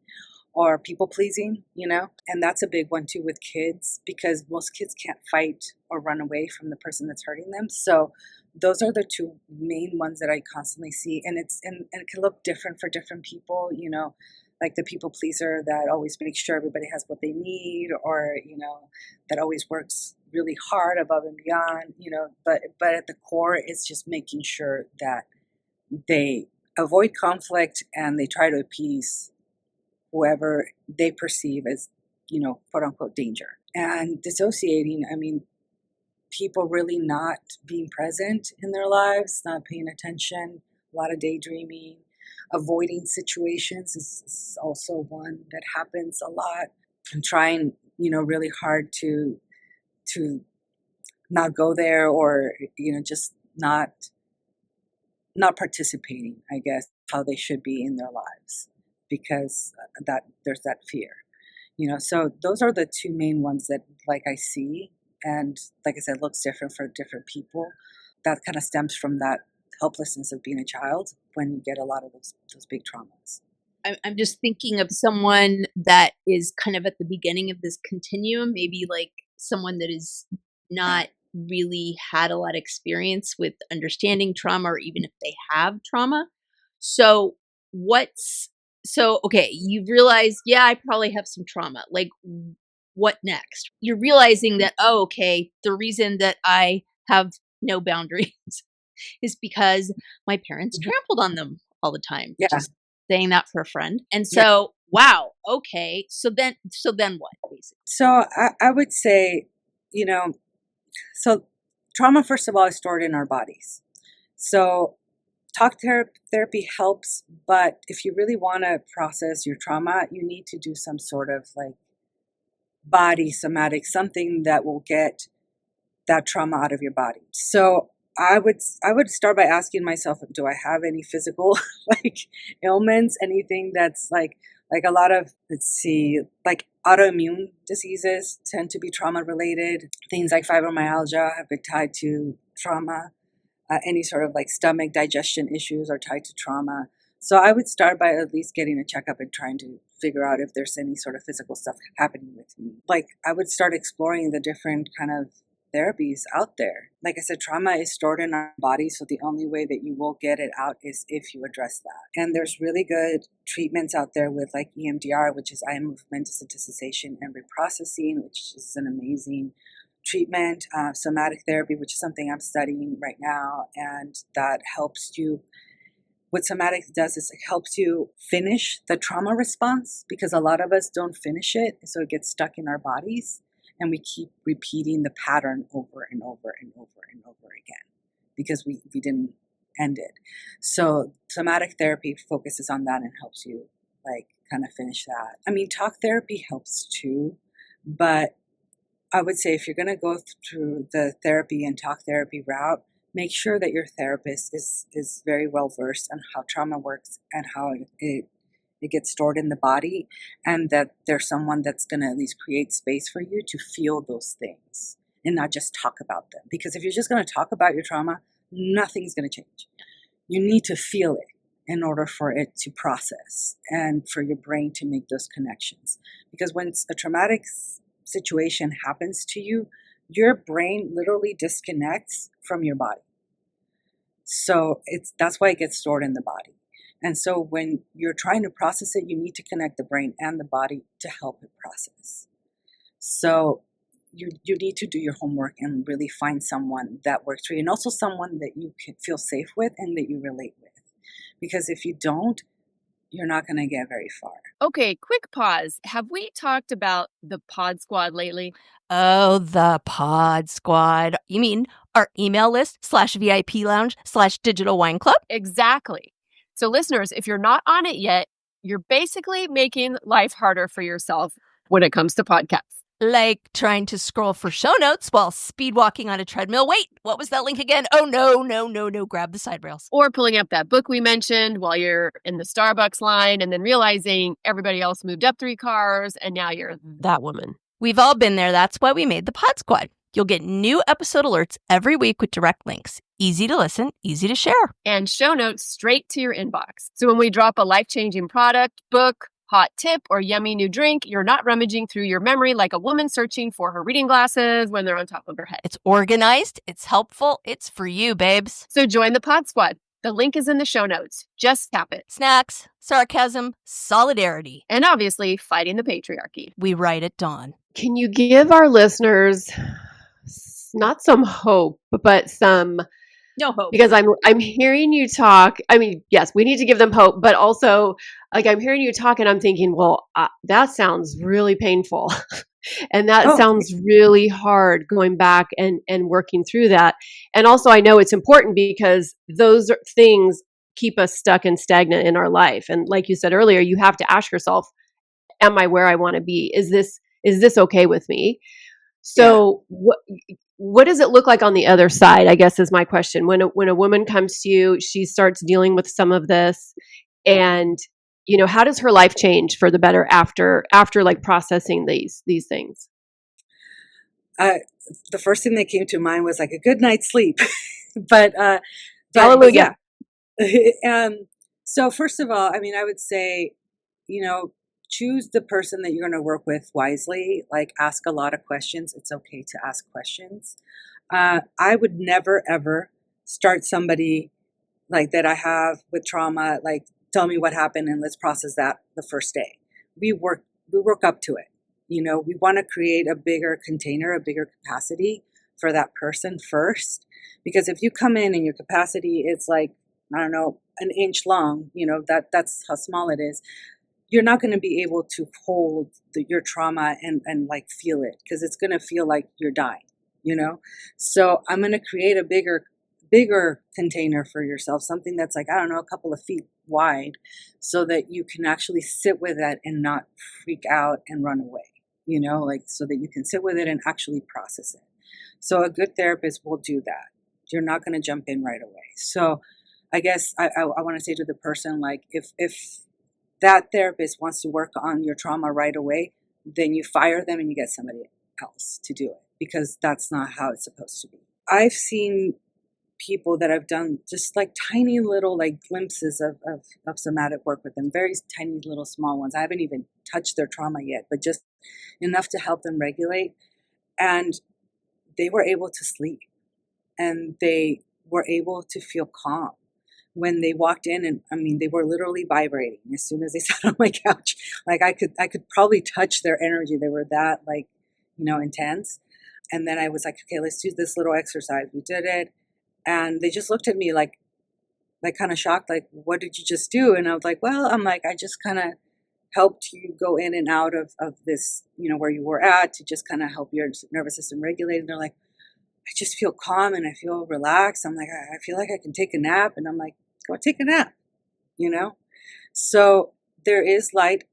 or people pleasing, and that's a big one too with kids, because most kids can't fight or run away from the person that's hurting them. So those are the two main ones that I constantly see, and it can look different for different people, like the people pleaser that always makes sure everybody has what they need, or that always works really hard above and beyond, but at the core it's just making sure that they avoid conflict and they try to appease whoever they perceive as, quote unquote danger. And dissociating, I mean, people really not being present in their lives, not paying attention, a lot of daydreaming, avoiding situations is also one that happens a lot, and trying, really hard to not go there, or, just not participating, I guess, how they should be in their lives, because that there's that fear. So those are the two main ones that like I see, and like I said, looks different for different people. That kind of stems from that helplessness of being a child when you get a lot of those big traumas. I'm just thinking of someone that is kind of at the beginning of this continuum, maybe like someone that is not really had a lot of experience with understanding trauma, or even if they have trauma. So okay, you've realized, yeah, I probably have some trauma. Like, what next? You're realizing that, oh, okay, the reason that I have no boundaries is because my parents trampled on them all the time. Yeah. Just saying that for a friend. And so, wow, okay. So then what, basically? So I would say, so trauma, first of all, is stored in our bodies. So therapy helps, but if you really want to process your trauma, you need to do some sort of like body somatic, something that will get that trauma out of your body. So I would start by asking myself, do I have any physical like ailments, anything that's like a lot of, let's see, like autoimmune diseases tend to be trauma related. Things like fibromyalgia have been tied to trauma. Any sort of like stomach digestion issues are tied to trauma. So I would start by at least getting a checkup and trying to figure out if there's any sort of physical stuff happening with me. Like I would start exploring the different kind of therapies out there. Like I said, trauma is stored in our body, so the only way that you will get it out is if you address that. And there's really good treatments out there with like EMDR, which is eye movement desensitization and reprocessing, which is an amazing treatment, somatic therapy, which is something I'm studying right now, and that helps you. What somatic does is it helps you finish the trauma response, because a lot of us don't finish it, so it gets stuck in our bodies, and we keep repeating the pattern over and over and over and over again because we didn't end it. So somatic therapy focuses on that and helps you like kind of finish that. I mean, talk therapy helps too, but I would say if you're going to go through the therapy and talk therapy route, make sure that your therapist is very well versed on how trauma works and how it gets stored in the body, and that there's someone that's going to at least create space for you to feel those things and not just talk about them. Because if you're just going to talk about your trauma, nothing's going to change. You need to feel it in order for it to process and for your brain to make those connections. Because when a traumatic situation happens to you, your brain literally disconnects from your body. So that's why it gets stored in the body. And so when you're trying to process it, you need to connect the brain and the body to help it process. So you need to do your homework and really find someone that works for you, and also someone that you can feel safe with and that you relate with. Because if you don't, you're not going to get very far. Okay, quick pause. Have we talked about the Pod Squad lately? Oh, the Pod Squad. You mean our email list /VIP lounge /digital wine club? Exactly. So listeners, if you're not on it yet, you're basically making life harder for yourself when it comes to podcasts. Like trying to scroll for show notes while speed walking on a treadmill. Wait, what was that link again? Oh, no. Grab the side rails. Or pulling up that book we mentioned while you're in the Starbucks line and then realizing everybody else moved up 3 cars and now you're that woman. We've all been there. That's why we made the Pod Squad. You'll get new episode alerts every week with direct links. Easy to listen, easy to share. And show notes straight to your inbox. So when we drop a life-changing product, book, hot tip, or yummy new drink, you're not rummaging through your memory like a woman searching for her reading glasses when they're on top of her head. It's organized, it's helpful, it's for you, babes. So join the Pod Squad. The link is in the show notes. Just tap it. Snacks, sarcasm, solidarity, and obviously fighting the patriarchy. We write at dawn. Can you give our listeners not some hope, but some No hope. because I'm hearing you talk. I mean, yes, we need to give them hope, but also like I'm hearing you talk and I'm thinking, well, that sounds really painful. And that sounds really hard going back and working through that. And also I know it's important because those things keep us stuck and stagnant in our life. And like you said earlier, you have to ask yourself, am I where I want to be? Is this okay with me? So what does it look like on the other side, I guess is my question. When a woman comes to you, she starts dealing with some of this, and how does her life change for the better after like processing these things? The first thing that came to mind was like a good night's sleep. but Hallelujah. So first of all, I mean, I would say, choose the person that you're going to work with wisely. Like, ask a lot of questions. It's okay to ask questions. I would never, ever start somebody like that I have with trauma, like, tell me what happened and let's process that the first day. We work up to it. We want to create a bigger container, a bigger capacity for that person first. Because if you come in and your capacity is like, I don't know, an inch long, that's how small it is. You're not going to be able to hold your trauma and like feel it, because it's going to feel like you're dying, So I'm going to create a bigger container for yourself, something that's like, I don't know, a couple of feet wide, so that you can actually sit with it and not freak out and run away, so that you can sit with it and actually process it. So a good therapist will do that. You're not going to jump in right away. So I guess I want to say to the person, like, if that therapist wants to work on your trauma right away, then you fire them and you get somebody else to do it, because that's not how it's supposed to be. I've seen people that I've done just like tiny little like glimpses of somatic work with them, very tiny little small ones. I haven't even touched their trauma yet, but just enough to help them regulate. And they were able to sleep, and they were able to feel calm when they walked in. And I mean, they were literally vibrating as soon as they sat on my couch. Like I could probably touch their energy. They were that like, intense. And then I was like, okay, let's do this little exercise. We did it. And they just looked at me like kind of shocked, like, what did you just do? And I was like, well, I just kind of helped you go in and out of this, where you were at, to just kind of help your nervous system regulate. And they're like, I just feel calm and I feel relaxed. I'm like, I feel like I can take a nap. And I'm like, go take a nap, So there is light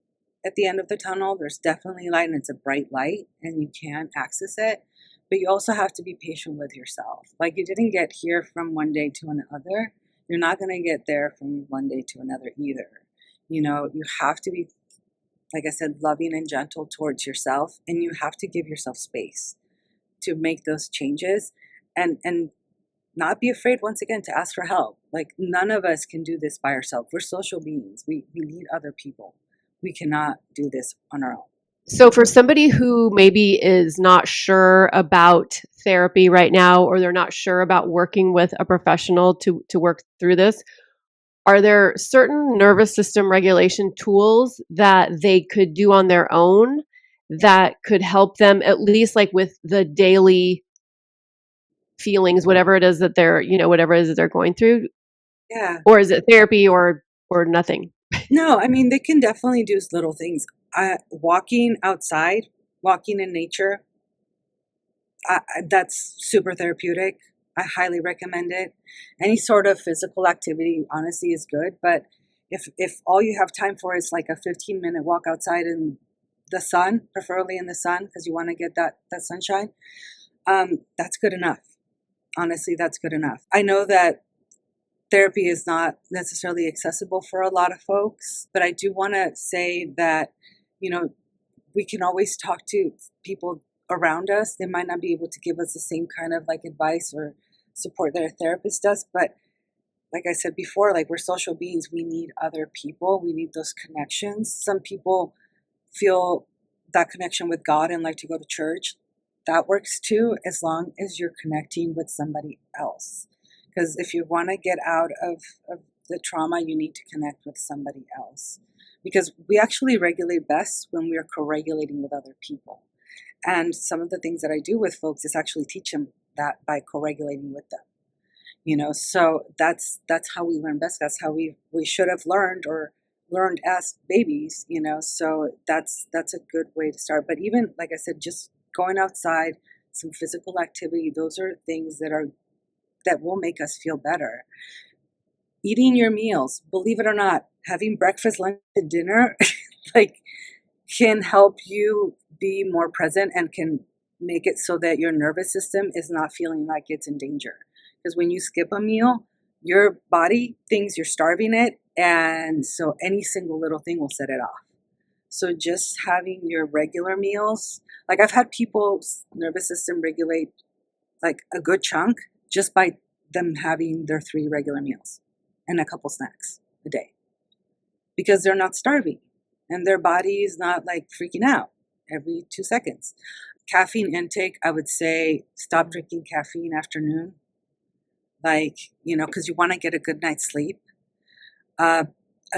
at the end of the tunnel. There's definitely light, and it's a bright light, and you can access it. But you also have to be patient with yourself. Like, you didn't get here from one day to another. You're not going to get there from one day to another either. You have to be, like I said, loving and gentle towards yourself, and you have to give yourself space to make those changes, and not be afraid, once again, to ask for help. Like, none of us can do this by ourselves. We're social beings. We need other people. We cannot do this on our own. So for somebody who maybe is not sure about therapy right now, or they're not sure about working with a professional to work through this, are there certain nervous system regulation tools that they could do on their own that could help them, at least like with the daily feelings, whatever it is that whatever it is that they're going through? Yeah. Or is it therapy or nothing? No, I mean, they can definitely do little things. Walking outside, walking in nature, that's super therapeutic. I highly recommend it. Any sort of physical activity, honestly, is good. But if all you have time for is like a 15-minute walk outside in the sun, preferably in the sun, because you want to get that sunshine, that's good enough. Honestly, that's good enough. I know that therapy is not necessarily accessible for a lot of folks, but I do want to say that, we can always talk to people around us. They might not be able to give us the same kind of like advice or support that a therapist does, but like I said before, like, we're social beings. We need other people. We need those connections. Some people feel that connection with God and like to go to church. That works too, as long as you're connecting with somebody else. Because if you want to get out of the trauma, you need to connect with somebody else. Because we actually regulate best when we are co-regulating with other people. And some of the things that I do with folks is actually teach them that by co-regulating with them. So that's how we learn best. That's how we should have learned as babies. So that's a good way to start. But even, like I said, just going outside, some physical activity, those are things that will make us feel better. Eating your meals, believe it or not, having breakfast, lunch, and dinner, like, can help you be more present and can make it so that your nervous system is not feeling like it's in danger. Because when you skip a meal, your body thinks you're starving it, and so any single little thing will set it off. So just having your regular meals, like, I've had people's nervous system regulate like a good chunk just by them having their 3 regular meals and a couple snacks a day, because they're not starving and their body is not like freaking out every 2 seconds. Caffeine intake, I would say stop drinking caffeine after noon, like, because you want to get a good night's sleep. A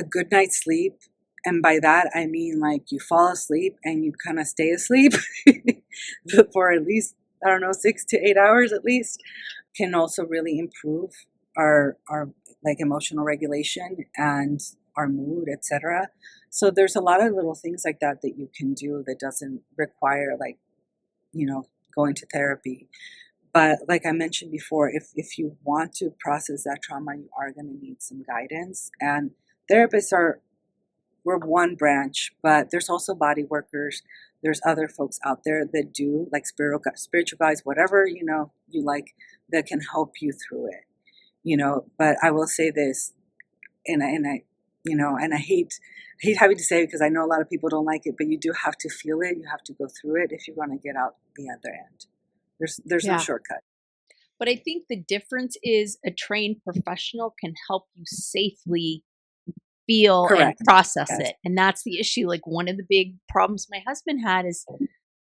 good night's sleep, and by that I mean like you fall asleep and you kind of stay asleep for at least, I don't know, 6 to 8 hours at least, can also really improve our like emotional regulation and our mood, etc. So there's a lot of little things like that you can do that doesn't require like, going to therapy. But like I mentioned before, if you want to process that trauma, you are going to need some guidance. And therapists we're one branch, but there's also body workers. There's other folks out there that do like spiritual guides, whatever, you like, that can help you through it. But I will say this, and I and I hate having to say it because I know a lot of people don't like it, but you do have to feel it. You have to go through it if you want to get out the other end. There's no Yeah. shortcut. But I think the difference is a trained professional can help you safely feel and Correct. process Yes. it. And that's the issue. Like one of the big problems my husband had is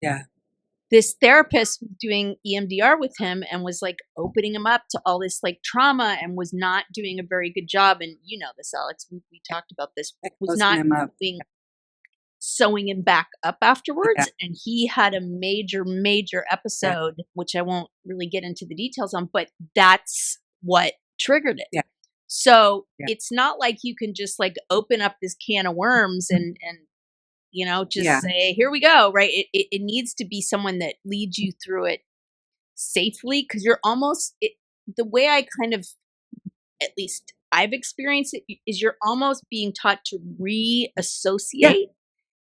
Yeah. this therapist was doing EMDR with him and was like opening him up to all this like trauma and was not doing a very good job. And you know this, Alex, we talked about this, Like was closing not them up. doing sewing him back up Yeah. afterwards. And he had a major Yeah. episode, which I won't really get into the details on, but that's what triggered it. Yeah. So Yeah. it's not like you can just like open up this can of worms and just Yeah. say, here we go, right? It needs to be someone that leads you through it safely because you're almost, the way I kind of, at least I've experienced it, is you're almost being taught to Yeah. reassociate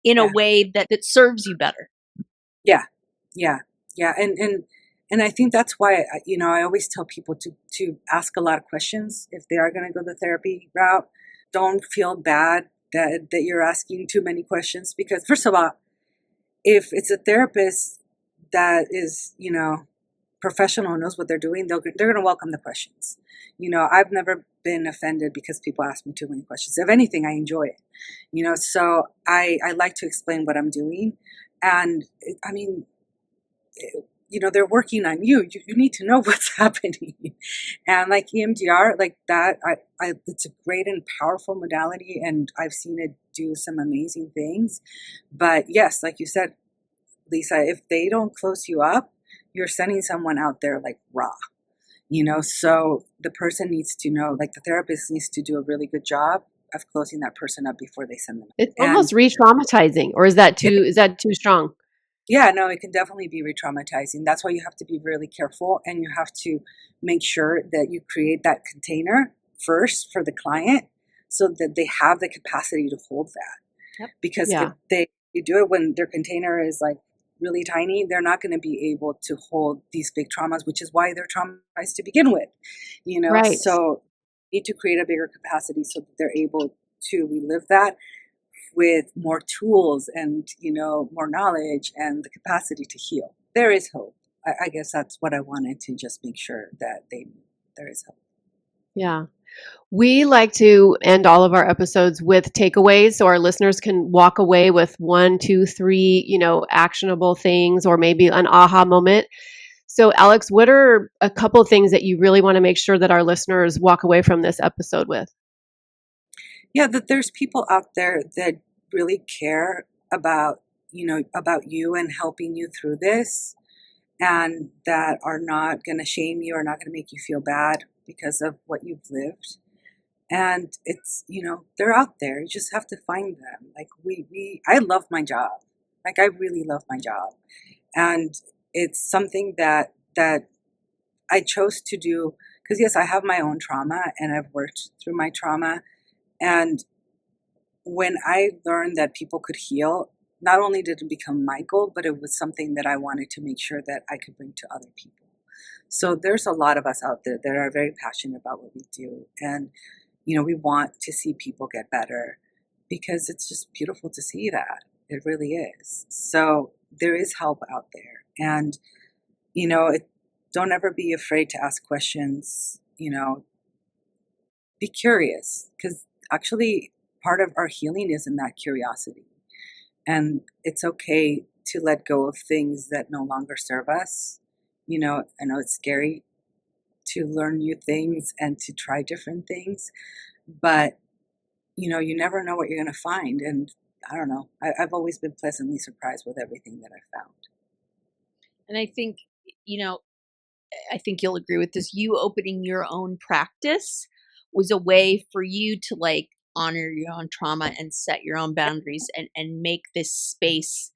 in a Yeah. way that serves you better. Yeah. Yeah. Yeah. And I think that's why, I always tell people to ask a lot of questions if they are going to go the therapy route. Don't feel bad that you're asking too many questions because first of all, if it's a therapist that is, professional, knows what they're doing, they're going to welcome the questions. I've never been offended because people ask me too many questions. If anything, I enjoy it. So I like to explain what I'm doing, and I mean, they're working on you. You need to know what's happening, and like EMDR, like that, it's a great and powerful modality, and I've seen it do some amazing things. But yes, like you said, Lisa, if they don't close you up, you're sending someone out there like raw, so the person needs to know, like the therapist needs to do a really good job of closing that person up before they send them out. It's And almost re-traumatizing, or is that it, too strong? yeah, no, it can definitely be re-traumatizing. That's why you have to be really careful and you have to make sure that you create that container first for the client so that they have the capacity to hold that. Yep. Because Yeah. if you do it when their container is like really tiny, they're not going to be able to hold these big traumas, which is why they're traumatized to begin with. Right. So you need to create a bigger capacity so that they're able to relive that with more tools and more knowledge and the capacity to heal. There is hope. I guess that's what I wanted to just make sure that there is hope. Yeah. We like to end all of our episodes with takeaways so our listeners can walk away with 1, 2, 3, actionable things or maybe an aha moment. So, Alex, what are a couple of things that you really want to make sure that our listeners walk away from this episode with? Yeah, that there's people out there that really care about, about you and helping you through this, and that are not going to shame you or not going to make you feel bad because of what you've lived. And it's, they're out there. You just have to find them. Like I love my job. Like I really love my job. And it's something that I chose to do because yes, I have my own trauma and I've worked through my trauma. And when I learned that people could heal, not only did it become my goal, but it was something that I wanted to make sure that I could bring to other people. So there's a lot of us out there that are very passionate about what we do. And, we want to see people get better because it's just beautiful to see that. It really is. So there is help out there. And, don't ever be afraid to ask questions, be curious because actually part of our healing is in that curiosity. And it's okay to let go of things that no longer serve us. I know it's scary to learn new things and to try different things, but you never know what you're going to find. And I don't know, I've always been pleasantly surprised with everything that I found. And I think, I think you'll agree with this. You opening your own practice was a way for you to like honor your own trauma and set your own boundaries and make this space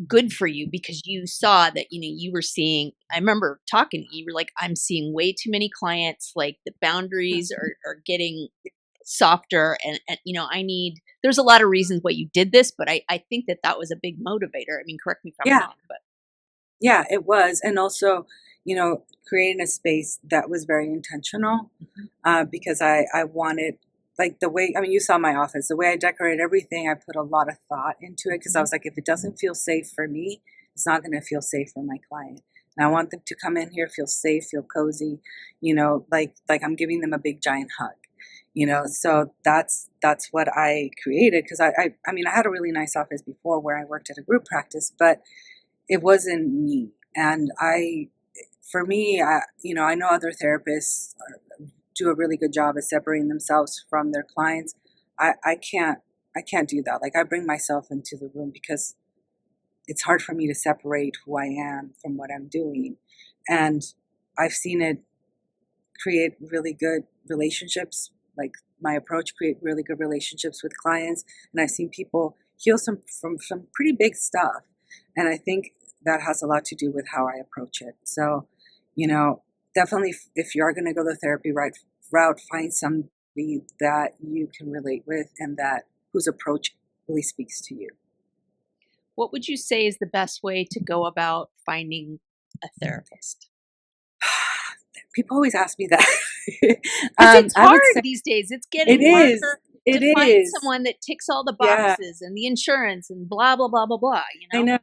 good for you because you saw that, you were seeing, I remember talking, you were like, I'm seeing way too many clients, like the boundaries are getting softer and there's a lot of reasons why you did this, but I think that was a big motivator. I mean, correct me if I'm Yeah. wrong, but Yeah, it was. And also, creating a space that was very intentional because I wanted like the way, I mean, you saw my office, the way I decorate everything, I put a lot of thought into it because I was like, if it doesn't feel safe for me, it's not going to feel safe for my client. And I want them to come in here, feel safe, feel cozy, like I'm giving them a big giant hug, so that's what I created. Because I mean, I had a really nice office before where I worked at a group practice, but it wasn't me. And for me, I know other therapists do a really good job of separating themselves from their clients. I can't do that. Like, I bring myself into the room because it's hard for me to separate who I am from what I'm doing. And I've seen it create really good relationships, like my approach create really good relationships with clients. And I've seen people heal from some pretty big stuff. And I think that has a lot to do with how I approach it. So, definitely if you are going to go the therapy route, find somebody that you can relate with and that whose approach really speaks to you. What would you say is the best way to go about finding a therapist? People always ask me that. Because it's I would hard say these days. It's it getting is. harder It to find is. someone that ticks all the Yeah, boxes and the insurance and blah, blah, blah, blah, blah, I know.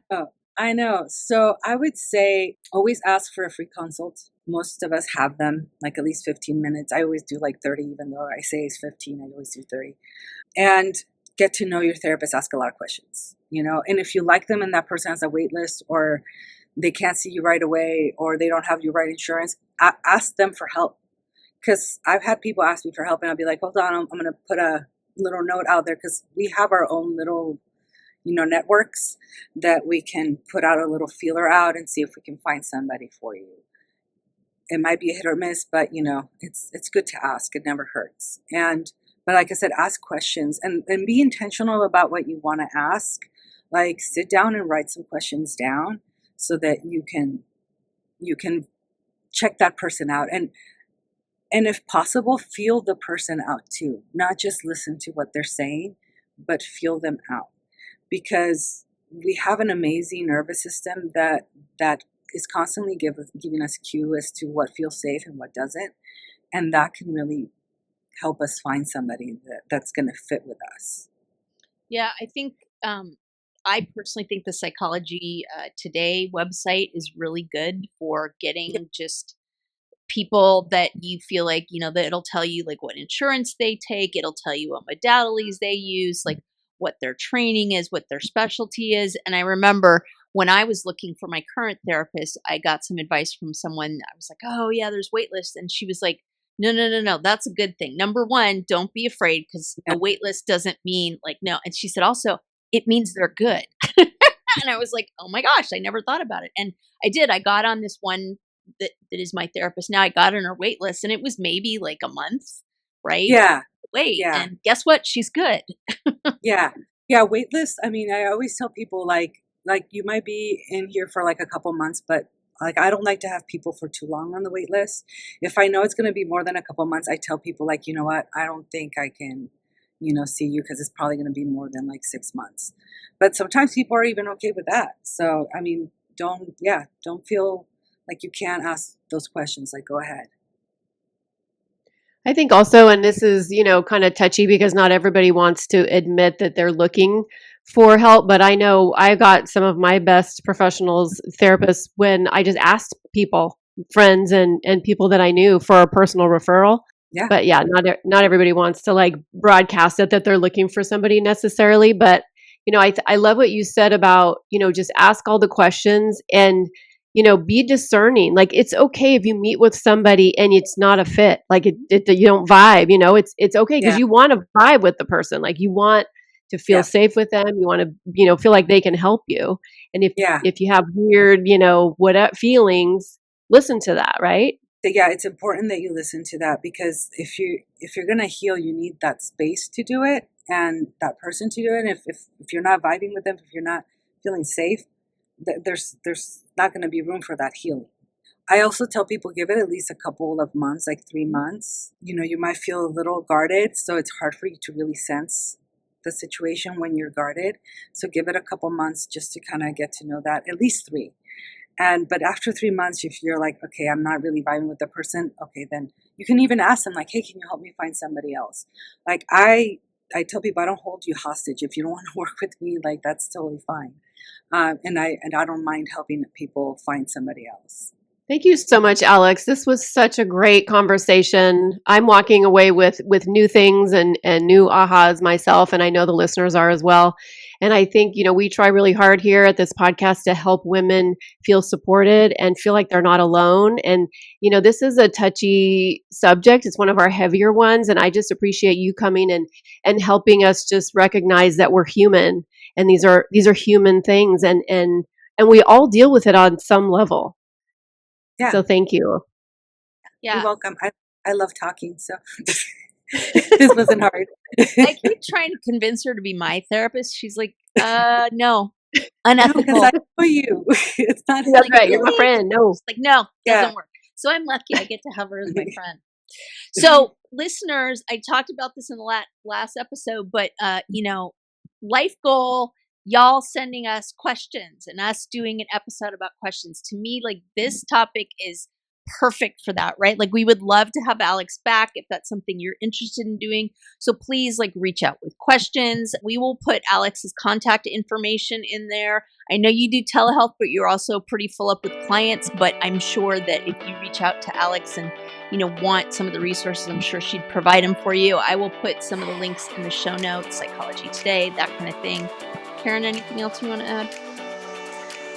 I know. So I would say always ask for a free consult. Most of us have them, like at least 15 minutes. I always do like 30, even though I say it's 15, I always do 30. And get to know your therapist, ask a lot of questions, and if you like them and that person has a wait list, or they can't see you right away, or they don't have your right insurance, ask them for help. Because I've had people ask me for help and I'll be like, hold on, I'm going to put a little note out there because we have our own little, networks that we can put out a little feeler out and see if we can find somebody for you. It might be a hit or miss, but it's good to ask. It never hurts. But like I said, ask questions and be intentional about what you want to ask. Like, sit down and write some questions down so that you can check that person out, and if possible, feel the person out too. Not just listen to what they're saying, but feel them out. Because we have an amazing nervous system that is constantly giving us cue as to what feels safe and what doesn't. And that can really help us find somebody that's going to fit with us. Yeah, I think I personally think the Psychology Today website is really good for Yeah. getting just people that you feel like, that it'll tell you like what insurance they take, it'll tell you what modalities they use, like what their training is, what their specialty is. And I remember when I was looking for my current therapist, I got some advice from someone. I was like, "Oh, yeah, there's wait lists." And she was like, "No, no, no, no. That's a good thing. Number one, don't be afraid because Yeah. a wait list doesn't mean like no." And she said also, it means they're good. And I was like, "Oh my gosh, I never thought about it." And I did. I got on this one that is my therapist now. I got on her wait list and it was maybe like a month, right? Yeah. Wait, Yeah. and guess what? She's good. Yeah. Yeah. Wait list. I mean, I always tell people like you might be in here for like a couple months, but like, I don't like to have people for too long on the wait list. If I know it's going to be more than a couple months, I tell people, like, you know what, I don't think I can, see you because it's probably going to be more than like 6 months. But sometimes people are even okay with that. So, I mean, don't feel like you can't ask those questions. Like, go ahead. I think also, and this is, kind of touchy because not everybody wants to admit that they're looking for help, but I know I got some of my best professionals, therapists, when I just asked people, friends and people that I knew for a personal referral. Yeah. But yeah, not everybody wants to like broadcast it that they're looking for somebody necessarily, but I love what you said about, just ask all the questions and be discerning. Like, it's okay if you meet with somebody and it's not a fit. Like, you don't vibe. It's okay because Yeah. you want to vibe with the person. Like, you want to feel Yeah. safe with them. You want to feel like they can help you. And Yeah. if you have weird what feelings, listen to that, right? Yeah, it's important that you listen to that, because if you're gonna heal, you need that space to do it and that person to do it. And if you're not vibing with them, if you're not feeling safe, there's not gonna be room for that healing. I also tell people, give it at least a couple of months, like 3 months. You might feel a little guarded, so it's hard for you to really sense the situation when you're guarded. So give it a couple months just to kind of get to know that, at least three. But after 3 months, if you're like, okay, I'm not really vibing with the person, okay, then you can even ask them like, hey, can you help me find somebody else? Like I tell people I don't hold you hostage. If you don't want to work with me, like that's totally fine. And I don't mind helping people find somebody else. Thank you so much, Alex. This was such a great conversation. I'm walking away with new things and new ahas myself, and I know the listeners are as well. And I think, we try really hard here at this podcast to help women feel supported and feel like they're not alone. And, this is a touchy subject. It's one of our heavier ones. And I just appreciate you coming and helping us just recognize that we're human and these are human things and we all deal with it on some level. Yeah. So thank you. Yeah. You're welcome. I love talking, so this wasn't hard. I keep trying to convince her to be my therapist. She's like, no, No, unethical. because I know you. It's not That's like, right. You're my really? friend. No. She's like, no, Yeah. doesn't work. So I'm lucky I get to have her as my friend. So listeners, I talked about this in the last episode, but life goal, y'all sending us questions and us doing an episode about questions. To me, like this topic is perfect for that, right? Like we would love to have Alex back if that's something you're interested in doing. So please like reach out with questions. We will put Alex's contact information in there. I know you do telehealth, but you're also pretty full up with clients, but I'm sure that if you reach out to Alex and want some of the resources, I'm sure she'd provide them for you. I will put some of the links in the show notes, Psychology Today, that kind of thing. Karen, anything else you want to add?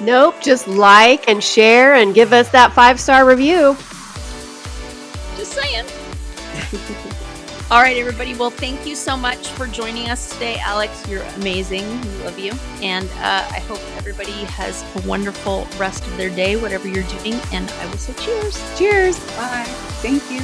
Nope. Just like and share and give us that 5-star review. Just saying. All right, everybody. Well, thank you so much for joining us today. Alex, you're amazing. We love you. And I hope everybody has a wonderful rest of their day, whatever you're doing. And I will say cheers. Cheers. Bye. Thank you.